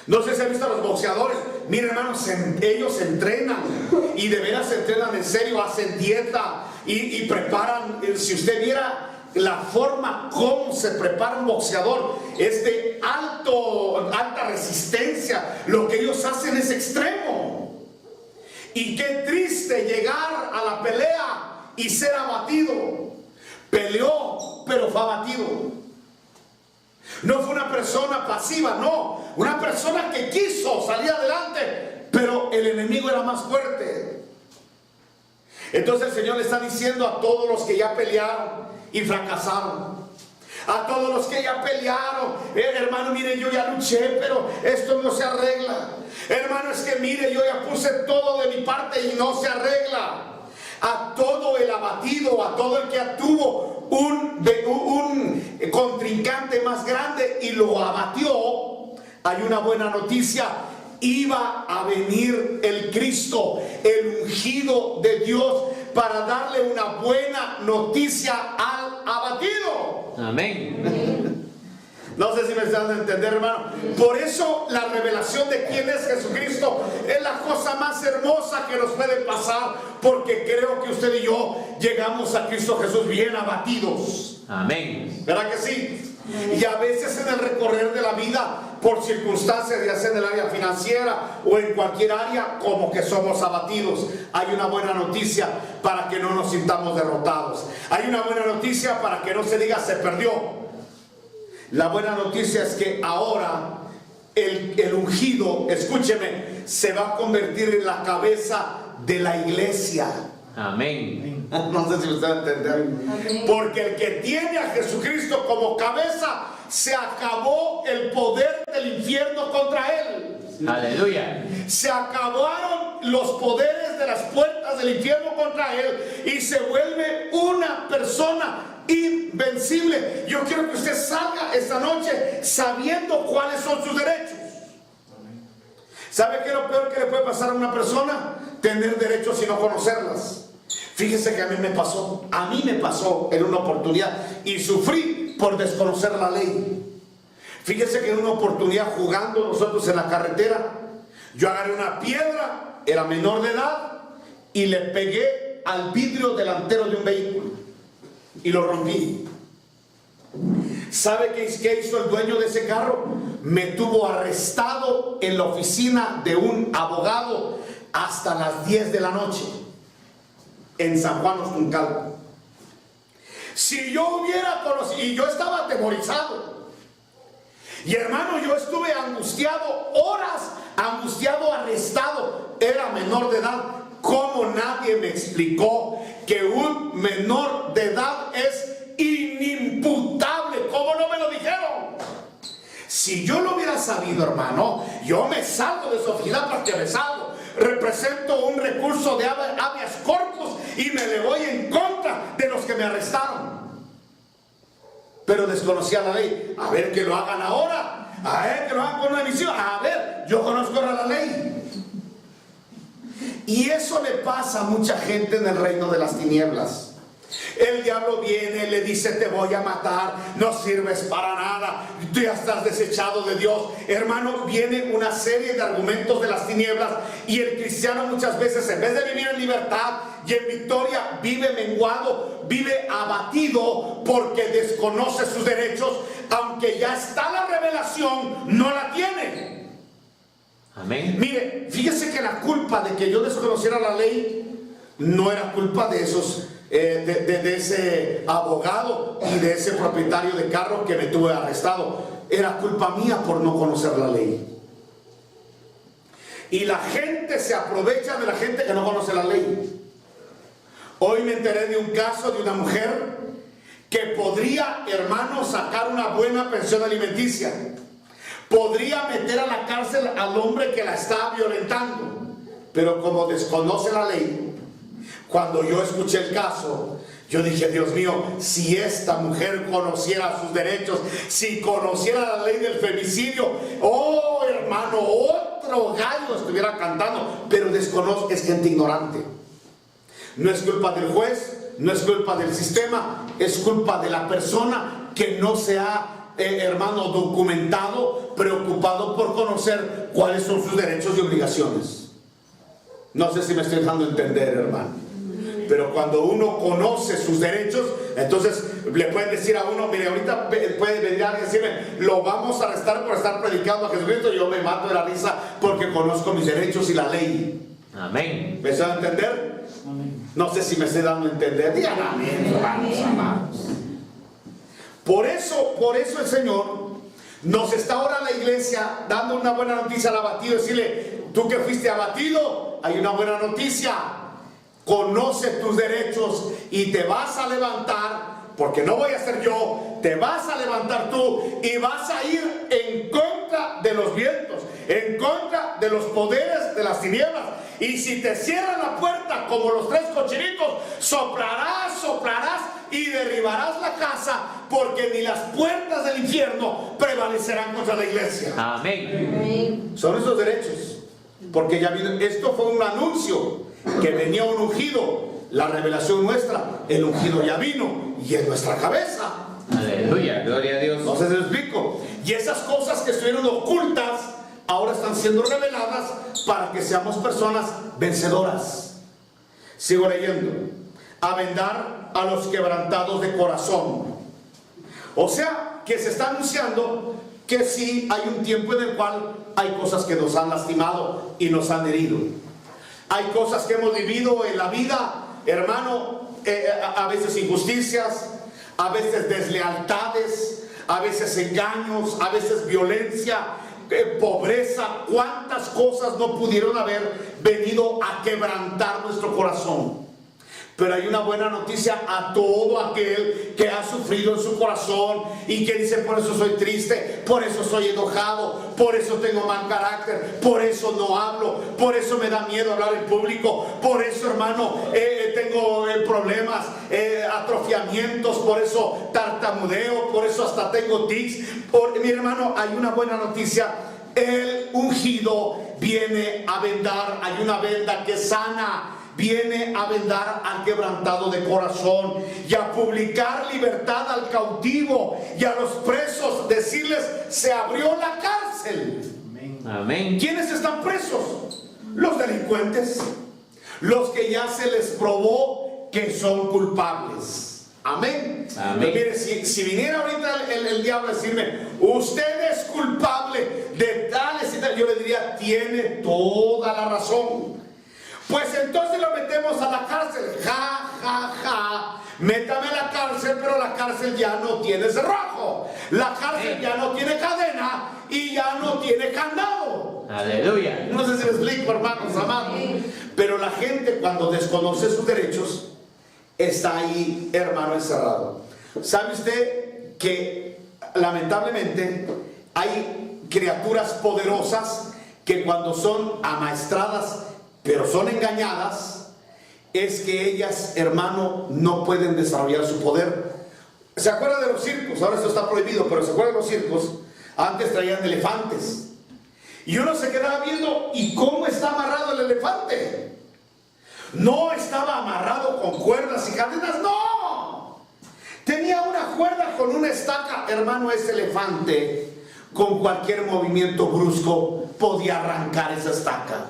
No sé si han visto a los boxeadores. Miren, hermanos, ellos se entrenan, y de veras se entrenan en serio, hacen dieta y preparan. Si usted viera la forma como se prepara un boxeador, es de alta resistencia. Lo que ellos hacen es extremo. Y qué triste llegar a la pelea y ser abatido. Peleó, pero fue abatido. No fue una persona pasiva, no. Una persona que quiso salir adelante, pero el enemigo era más fuerte. Entonces el Señor le está diciendo a todos los que ya pelearon y fracasaron, a todos los que ya pelearon, hermano, mire, yo ya luché, pero esto no se arregla. Hermano, es que mire, yo ya puse todo de mi parte y no se arregla. A todo el abatido, a todo el que tuvo un contrincante más grande y lo abatió, hay una buena noticia: iba a venir el Cristo, el ungido de Dios, para darle una buena noticia al abatido. Amén. No sé si me están dando a entender, hermano. Por eso la revelación de quién es Jesucristo es la cosa más hermosa que nos puede pasar, porque creo que usted y yo llegamos a Cristo Jesús bien abatidos. Amén. ¿Verdad que sí? Y a veces en el recorrer de la vida, por circunstancias, ya sea en el área financiera o en cualquier área, como que somos abatidos. Hay una buena noticia para que no nos sintamos derrotados. Hay una buena noticia para que no se diga se perdió. La buena noticia es que ahora el ungido, escúcheme, se va a convertir en la cabeza de la iglesia. Amén. No sé si usted va a entender. Porque el que tiene a Jesucristo como cabeza, se acabó el poder del infierno contra él. Aleluya. Se acabaron los poderes de las puertas del infierno contra él, y se vuelve una persona invencible. Yo quiero que usted salga esta noche sabiendo cuáles son sus derechos. ¿Sabe qué es lo peor que le puede pasar a una persona? Tener derechos y no conocerlas. Fíjese que a mí me pasó en una oportunidad, y sufrí por desconocer la ley. Fíjese que en una oportunidad, jugando nosotros en la carretera, yo agarré una piedra, era menor de edad, y le pegué al vidrio delantero de un vehículo y lo rompí. ¿Sabe qué hizo el dueño de ese carro? Me tuvo arrestado en la oficina de un abogado hasta las 10 de la noche en San Juan Ostuncalco. Si yo hubiera conocido, y yo estaba atemorizado, Y hermano, yo estuve angustiado, horas angustiado, arrestado. Era menor de edad. ¿Cómo nadie me explicó que un menor de edad es inimputable? ¿Cómo no me lo dijeron? Si yo lo hubiera sabido, hermano, yo me salgo de su oficina porque me salgo. Represento un recurso de habeas corpus y me le voy en contra de los que me arrestaron. Pero desconocía la ley. A ver que lo hagan ahora. A ver que lo hagan con una emisión. A ver, yo conozco la ley. Y eso le pasa a mucha gente en el reino de las tinieblas. El diablo viene y le dice: te voy a matar, no sirves para nada, tú ya estás desechado de Dios. Hermano, viene una serie de argumentos de las tinieblas, y el cristiano muchas veces, en vez de vivir en libertad y en victoria, vive menguado, vive abatido porque desconoce sus derechos. Aunque ya está la revelación, no la tiene. Amén. Mire, fíjese que la culpa de que yo desconociera la ley no era culpa de esos de ese abogado y de ese propietario de carro que me tuve arrestado. Era culpa mía por no conocer la ley. Y la gente se aprovecha de la gente que no conoce la ley. Hoy me enteré de un caso de una mujer que podría, hermano, sacar una buena pensión alimenticia. Podría meter a la cárcel al hombre que la está violentando. Pero como desconoce la ley, cuando yo escuché el caso, yo dije: Dios mío, si esta mujer conociera sus derechos, si conociera la ley del femicidio, oh hermano, otro gallo estuviera cantando. Pero desconoce, es gente ignorante. No es culpa del juez, no es culpa del sistema, es culpa de la persona que no se ha, hermano, documentado, preocupado por conocer cuáles son sus derechos y obligaciones. No sé si me estoy dejando entender, hermano. Pero cuando uno conoce sus derechos, entonces le pueden decir a uno: mire, ahorita puede venir alguien y decirme: lo vamos a arrestar por estar predicando a Jesucristo. Yo me mato de la risa porque conozco mis derechos y la ley. Amén. ¿Me están a entender? Amén. No sé si me estoy dando a entender. Digan amén, hermanos amados. Por eso el Señor nos está ahora la iglesia dando una buena noticia al abatido. Decirle: tú que fuiste abatido, hay una buena noticia. Conoce tus derechos y te vas a levantar, porque no voy a ser yo, te vas a levantar tú y vas a ir en contra de los vientos, en contra de los poderes de las tinieblas. Y si te cierran la puerta como los tres cochinitos, soplarás y derribarás la casa, porque ni las puertas del infierno prevalecerán contra la iglesia. Amén. Son esos derechos, porque ya vino, esto fue un anuncio que venía un ungido. La revelación nuestra, el ungido ya vino y en nuestra cabeza. Aleluya, gloria a Dios. No sé si lo explico. Y esas cosas que estuvieron ocultas ahora están siendo reveladas para que seamos personas vencedoras. Sigo leyendo: a vendar a los quebrantados de corazón. O sea, que se está anunciando que sí hay un tiempo en el cual hay cosas que nos han lastimado y nos han herido. Hay cosas que hemos vivido en la vida, hermano, a veces injusticias, a veces deslealtades, a veces engaños, a veces violencia, pobreza. ¿Cuántas cosas no pudieron haber venido a quebrantar nuestro corazón? Pero hay una buena noticia a todo aquel que ha sufrido en su corazón y que dice: por eso soy triste, por eso soy enojado, por eso tengo mal carácter, por eso no hablo, por eso me da miedo hablar en público, por eso, hermano, tengo problemas, atrofiamientos, por eso tartamudeo, por eso hasta tengo tics. Mi hermano, hay una buena noticia: el ungido viene a vendar. Hay una venda que sana. Viene a vendar al quebrantado de corazón y a publicar libertad al cautivo y a los presos decirles: se abrió la cárcel. Amén. ¿Quiénes están presos? Los delincuentes, los que ya se les probó que son culpables. Amén. Amén. Mire, si viniera ahorita el diablo a decirme: usted es culpable de tales y tales, yo le diría: tiene toda la razón. Pues entonces lo metemos a la cárcel. Ja, ja, ja. Métame a la cárcel, pero la cárcel ya no tiene cerrojo. La cárcel ya no tiene cadena y ya no tiene candado. Aleluya. No sé si me explico, hermanos amados. Pero la gente, cuando desconoce sus derechos, está ahí, hermano, encerrado. ¿Sabe usted que lamentablemente hay criaturas poderosas que cuando son amaestradas, pero son engañadas, es que ellas, hermano, no pueden desarrollar su poder? ¿Se acuerda de los circos? Ahora esto está prohibido, pero ¿se acuerda de los circos? Antes traían elefantes. Y uno se quedaba viendo, ¿y cómo está amarrado el elefante? No estaba amarrado con cuerdas y cadenas, no. Tenía una cuerda con una estaca. Hermano, ese elefante, con cualquier movimiento brusco, podía arrancar esa estaca.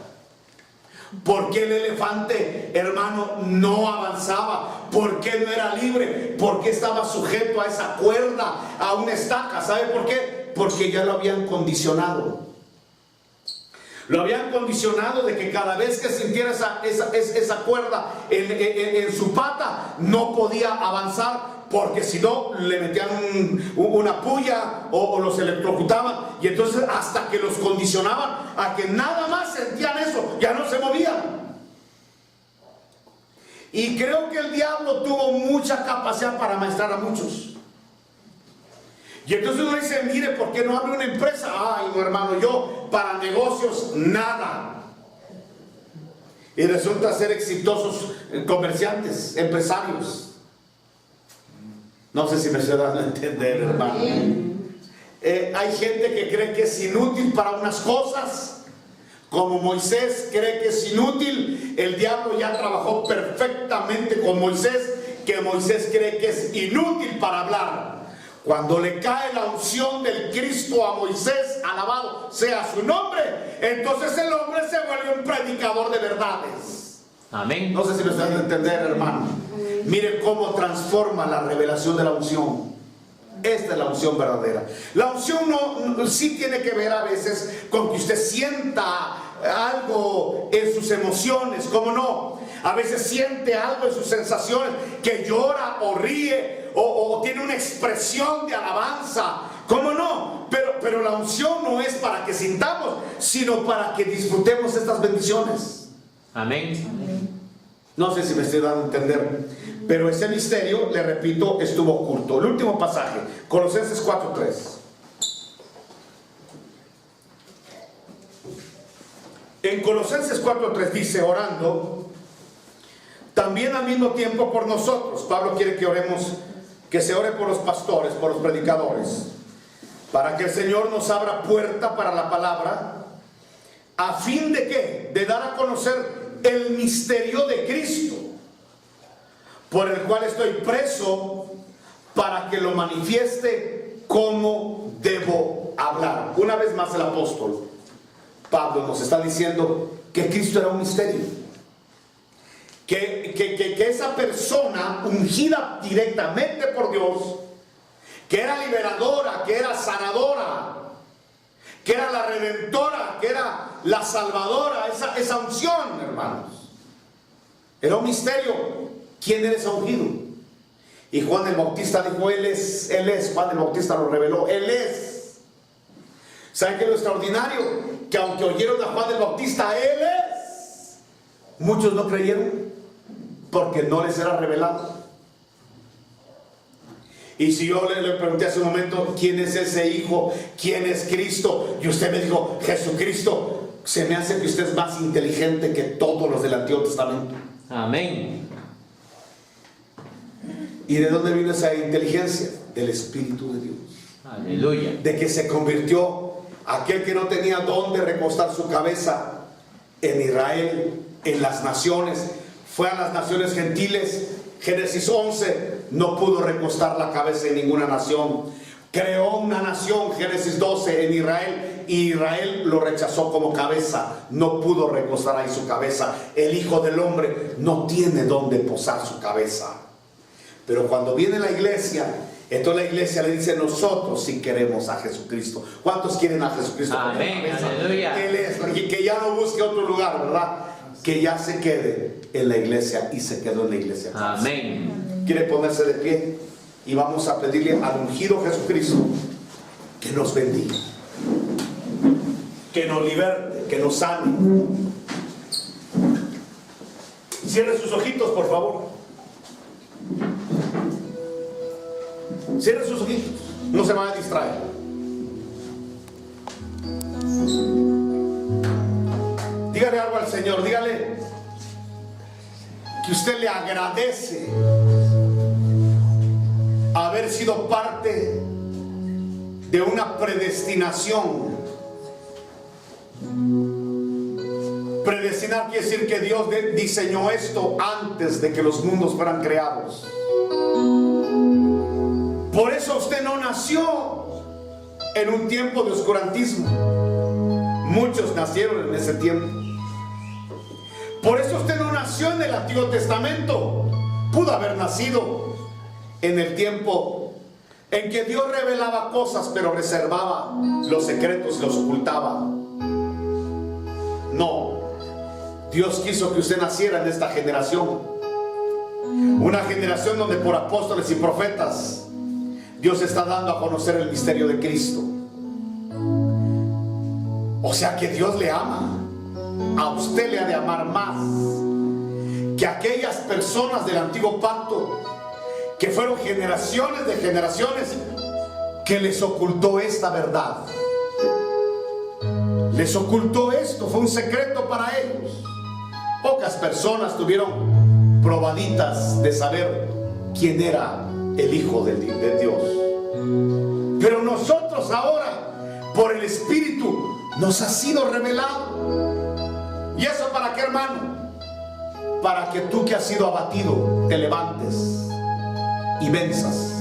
¿Por qué el elefante, hermano, no avanzaba? ¿Por qué no era libre? ¿Por qué estaba sujeto a esa cuerda, a una estaca? ¿Sabe por qué? Porque ya lo habían condicionado. Lo habían condicionado de que cada vez que sintiera esa cuerda en su pata, no podía avanzar, porque si no le metían una puya o los electrocutaban. Y entonces hasta que los condicionaban a que nada más sentían eso, ya no se movían. Y creo que el diablo tuvo mucha capacidad para amaestrar a muchos. Y entonces uno dice, mire, ¿por qué no abre una empresa? Ay, no, hermano, yo para negocios nada. Y resulta ser exitosos comerciantes, empresarios. No sé si me estoy dando a entender, hermano. Hay gente que cree que es inútil para unas cosas. Como Moisés cree que es inútil. El diablo ya trabajó perfectamente con Moisés, que Moisés cree que es inútil para hablar. Cuando le cae la unción del Cristo a Moisés, alabado sea su nombre, entonces el hombre se vuelve un predicador de verdades. Amén. No sé si me están dando a entender, hermano. Mire cómo transforma la revelación de la unción. Esta es la unción verdadera. La unción no sí tiene que ver a veces con que usted sienta algo en sus emociones, ¿cómo no? A veces siente algo en sus sensaciones, que llora o ríe o tiene una expresión de alabanza, ¿cómo no? Pero la unción no es para que sintamos, sino para que disfrutemos estas bendiciones. Amén. No sé si me estoy dando a entender, pero ese misterio, le repito, estuvo oculto. El último pasaje, Colosenses 4:3. En Colosenses 4:3 dice, orando también al mismo tiempo por nosotros. Pablo quiere que oremos, que se ore por los pastores, por los predicadores, para que el Señor nos abra puerta para la palabra, a fin de ¿qué? De dar a conocer el misterio de Cristo, por el cual estoy preso, para que lo manifieste como debo hablar. Una vez más el apóstol Pablo nos está diciendo que Cristo era un misterio, que esa persona ungida directamente por Dios, que era liberadora, que era sanadora, que era la redentora, que era la salvadora, esa unción, hermanos, era un misterio. ¿Quién era ese ungido? Y Juan el Bautista dijo, Él es, Juan el Bautista lo reveló, Él es. ¿Saben qué es lo extraordinario? Que aunque oyeron a Juan el Bautista, Él es, muchos no creyeron, porque no les era revelado. Y si yo le pregunté hace un momento, ¿quién es ese hijo? ¿Quién es Cristo? Y usted me dijo, Jesucristo. Se me hace que usted es más inteligente que todos los del Antiguo Testamento. Amén. ¿Y de dónde vino esa inteligencia? Del Espíritu de Dios. Aleluya. De que se convirtió aquel que no tenía dónde recostar su cabeza en Israel, en las naciones. Fue a las naciones gentiles. Génesis 11, no pudo recostar la cabeza en ninguna nación. Creó una nación, Génesis 12, en Israel, y Israel lo rechazó como cabeza. No pudo recostar ahí su cabeza. El Hijo del Hombre no tiene dónde posar su cabeza. Pero cuando viene la iglesia, entonces la iglesia le dice, nosotros sí queremos a Jesucristo. ¿Cuántos quieren a Jesucristo? Amén, aleluya. Él es, y que ya no busque otro lugar, ¿verdad? Que ya se quede en la iglesia, y se quedó en la iglesia. Amén. quiere ponerse de pie y vamos a pedirle al ungido Jesucristo que nos bendiga, que nos liberte, que nos sane. Cierre sus ojitos, por favor. Cierre sus ojitos, no se van a distraer. Dígale algo al Señor, dígale que usted le agradece haber sido parte de una predestinación. Predestinar quiere decir que Dios diseñó esto antes de que los mundos fueran creados. Por eso usted no nació en un tiempo de oscurantismo. Muchos nacieron en ese tiempo. Por eso usted no nació en el Antiguo Testamento. Pudo haber nacido en el tiempo en que Dios revelaba cosas, pero reservaba los secretos, los ocultaba. No, Dios quiso que usted naciera en esta generación. Una generación donde por apóstoles y profetas Dios está dando a conocer el misterio de Cristo. O sea que Dios le ama. A usted le ha de amar más que aquellas personas del antiguo pacto que fueron generaciones de generaciones que les ocultó esta verdad. Les ocultó esto, fue un secreto para ellos. Pocas personas tuvieron probaditas de saber quién era el Hijo de Dios. Pero nosotros ahora, por el Espíritu, nos ha sido revelado. ¿Y eso para qué, hermano? Para que tú que has sido abatido te levantes y venzas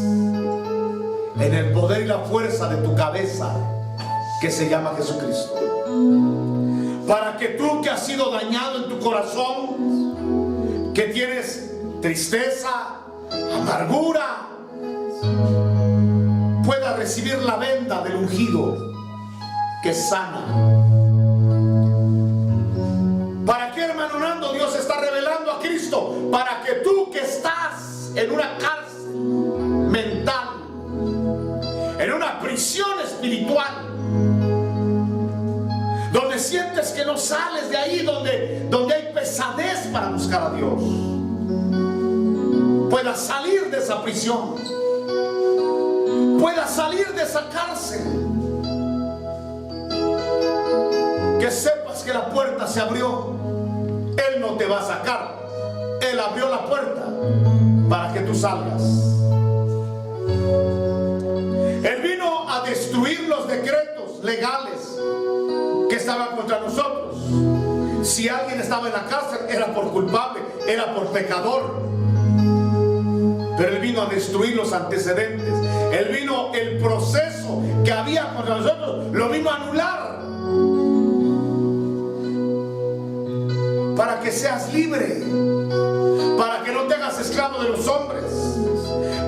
en el poder y la fuerza de tu cabeza, que se llama Jesucristo. Para que tú que has sido dañado en tu corazón, que tienes tristeza, amargura, puedas recibir la venda del ungido que sana. ¿Para qué, hermano Nando? Dios está revelando a Cristo para que tú que estás en una cárcel mental, en una prisión espiritual, donde sientes que no sales de ahí, donde hay pesadez para buscar a Dios, puedas salir de esa prisión, puedas salir de esa cárcel. Que sepas que la puerta se abrió. Él no te va a sacar. Él abrió la puerta para que tú salgas. Él vino a destruir los decretos legales que estaban contra nosotros. Si alguien estaba en la cárcel, era por culpable, era por pecador. Pero Él vino a destruir los antecedentes. Él vino, el proceso que había contra nosotros, lo vino a anular. Para que seas libre, para que no te hagas esclavo de los hombres,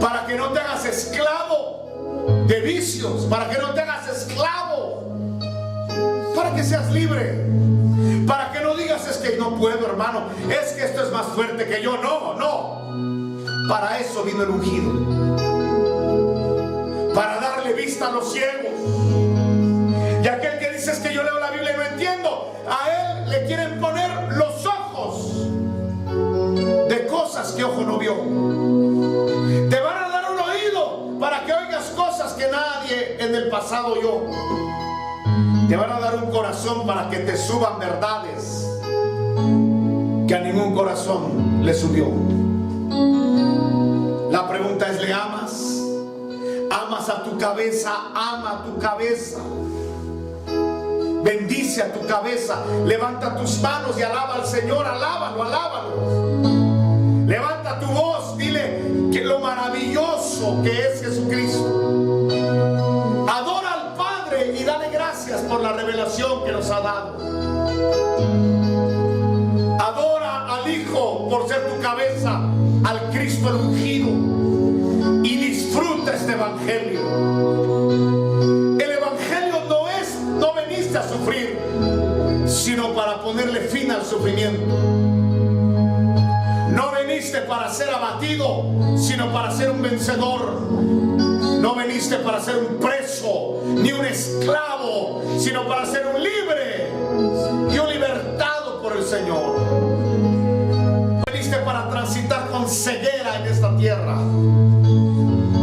para que no te hagas esclavo de vicios, para que no te hagas esclavo, para que seas libre, para que no digas es que no puedo, hermano, es que esto es más fuerte que yo. No, para eso vino el ungido, para darle vista a los ciegos. Y aquel que dice es que yo leo la Biblia y no entiendo, a él le quieren poner los ojos de cosas que ojo no vio. Te van a dar un oído para que oigas cosas que nadie en el pasado oyó. Te van a dar un corazón para que te suban verdades que a ningún corazón le subió. La pregunta es, ¿le amas? ¿Amas a tu cabeza? Ama a tu cabeza. Bendice a tu cabeza. Levanta tus manos y alaba al Señor. Alábalo, alábalo. Levanta tu voz. Dile que lo maravilloso que es Jesucristo. Adora al Padre y dale gracias por la revelación que nos ha dado. Adora al Hijo por ser tu cabeza, al Cristo el ungido, y disfruta este evangelio. El evangelio no veniste a sufrir, sino para ponerle fin al sufrimiento. No veniste viniste para ser abatido, sino para ser un vencedor. No viniste para ser un preso ni un esclavo, sino para ser un libre y un libertado por el Señor. Viniste para transitar con ceguera en esta tierra.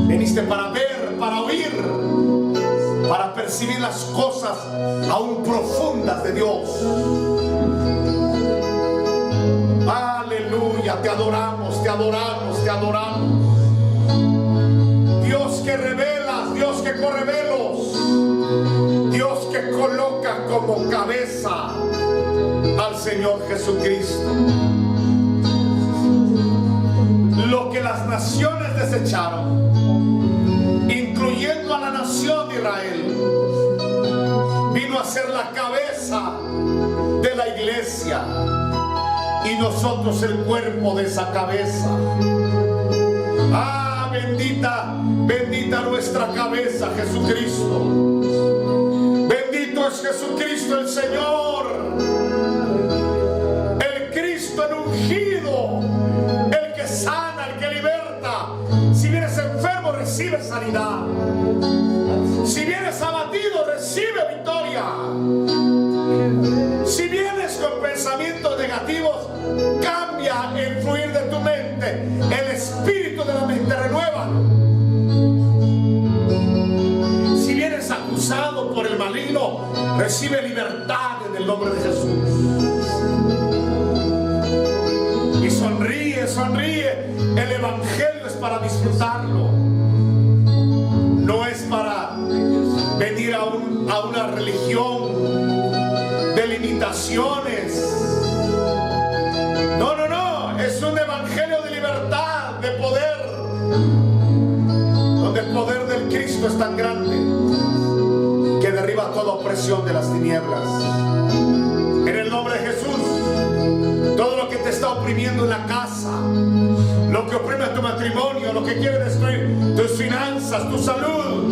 Viniste para ver, para oír, para percibir las cosas aún profundas de Dios. Aleluya, te adoramos, te adoramos, te adoramos. Dios que revelas, Dios que corre velos, Dios que coloca como cabeza al Señor Jesucristo. Lo que las naciones desecharon, incluyendo a la nación de Israel, vino a ser la cabeza de la iglesia y nosotros el cuerpo de esa cabeza. Ah, bendita, bendita nuestra cabeza, Jesucristo. Bendito es Jesucristo el Señor, el Cristo el ungido, el que sana, el que liberta. Si vienes enfermo, recibe sanidad. Si vienes abatido, recibe victoria. Si vienes con pensamientos negativos, cambia el fluir de tu mente. El espíritu de la mente renueva. Si vienes acusado por el maligno, recibe libertad en el nombre de Jesús. Y sonríe, sonríe. El evangelio es para disfrutarlo. No es para venir a una religión de limitaciones. No, no, no. Es un evangelio de libertad, de poder, donde el poder del Cristo es tan grande que derriba toda opresión de las tinieblas. En el nombre de Jesús, todo lo que te está oprimiendo en la casa, lo que oprime a tu matrimonio, lo que quiere destruir tus finanzas, tu salud,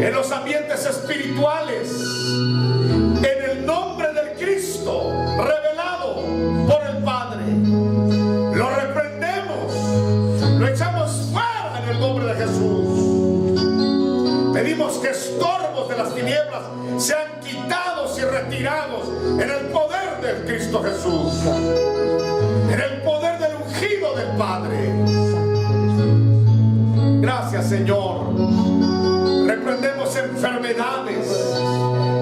en los ambientes espirituales, en el nombre del Cristo revelado por el Padre, lo reprendemos, lo echamos fuera en el nombre de Jesús. Pedimos que estorbos de las tinieblas sean quitados y retirados en el poder del Cristo Jesús, en el poder del ungido del Padre. Gracias, Señor. Reprendemos enfermedades,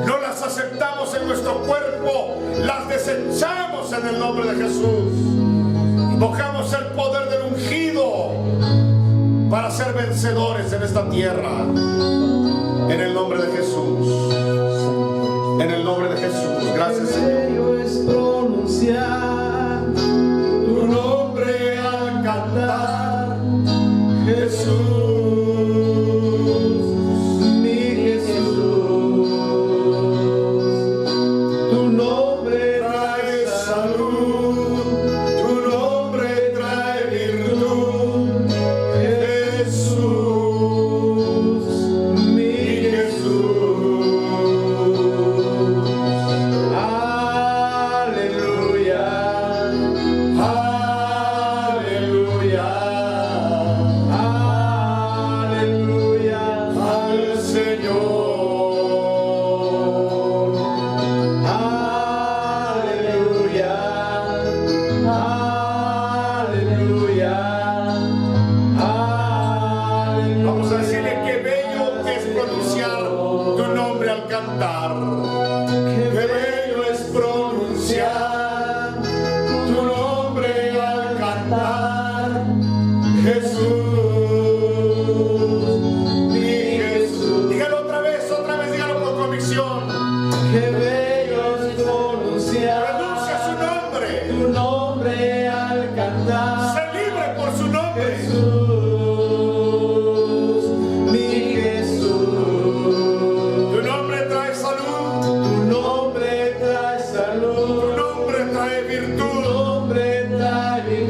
no las aceptamos en nuestro cuerpo, las desechamos en el nombre de Jesús. Invocamos el poder del ungido para ser vencedores en esta tierra, en el nombre de Jesús, en el nombre de Jesús. Gracias, Señor. Es pronunciar tu nombre al cantar, Jesús.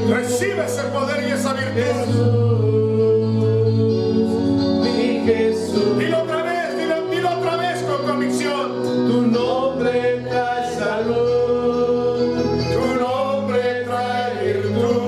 Recibe ese poder y esa virtud. Dilo otra vez con convicción. Tu nombre trae salud, tu nombre trae virtud.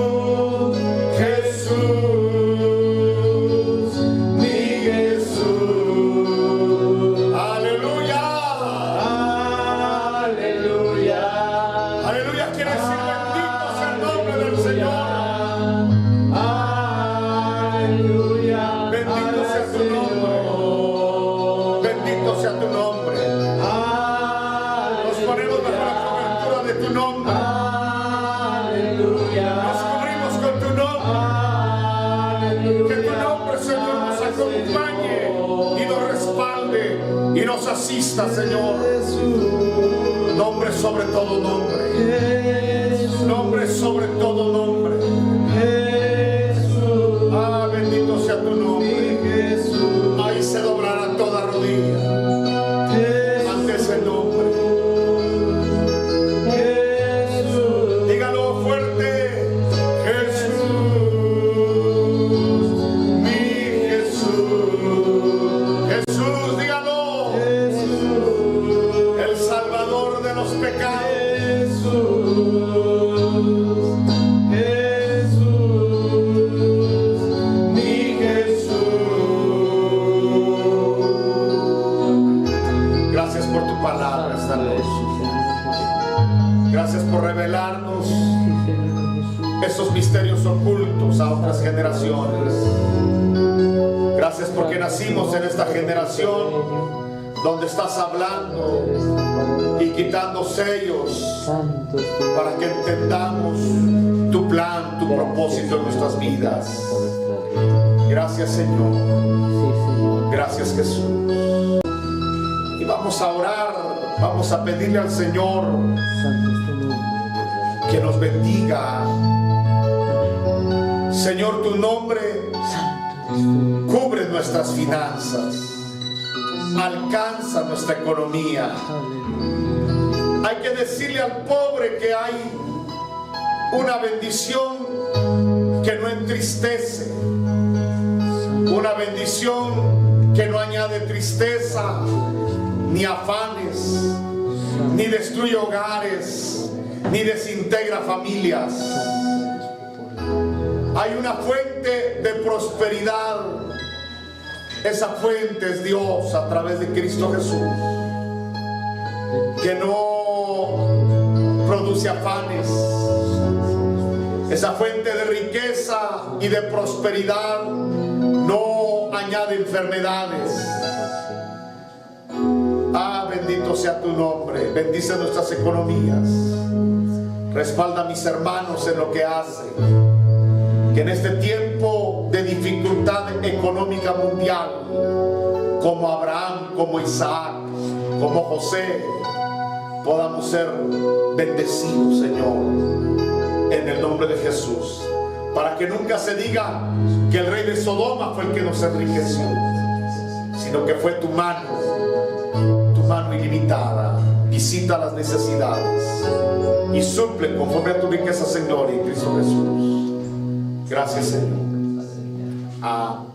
tu nombre. Aleluya. Nos cubrimos con tu nombre. Aleluya. Que tu nombre, Señor, nos acompañe y nos respalde y nos asista, Señor. Nombre sobre todo nombre. Nombre sobre todo nombre. Ah, bendito sea tu nombre. Ahí se doblará toda rodilla ante ese nombre. Dígalo fuerte. Jesús, mi Jesús. Jesús, dígalo. El Salvador de los pecados. Gracias por tu palabra esta noche. Gracias por revelarnos esos misterios ocultos a otras generaciones. Gracias porque nacimos en esta generación donde estás hablando y quitando sellos para que entendamos tu plan, tu propósito en nuestras vidas. Gracias, Señor. Gracias, Jesús. Y vamos a orar, vamos a pedirle al Señor que nos bendiga. Señor, tu nombre cubre nuestras finanzas, alcanza nuestra economía. Hay que decirle al pobre que hay una bendición que no entristece, una bendición que no añade tristeza ni afanes, ni destruye hogares, ni desintegra familias. Hay una fuente de prosperidad. Esa fuente es Dios a través de Cristo Jesús, que no produce afanes. Esa fuente de riqueza y de prosperidad no añade enfermedades. Ah, bendito sea tu nombre. Bendice nuestras economías. Respalda a mis hermanos en lo que hacen. Que en este tiempo de dificultad económica mundial, como Abraham, como Isaac, como José, podamos ser bendecidos, Señor, en el nombre de Jesús, para que nunca se diga que el rey de Sodoma fue el que nos enriqueció, sino que fue tu mano ilimitada. Visita las necesidades y suple conforme a tu riqueza, Señor, en Cristo Jesús. Gracias, Señor. Amén.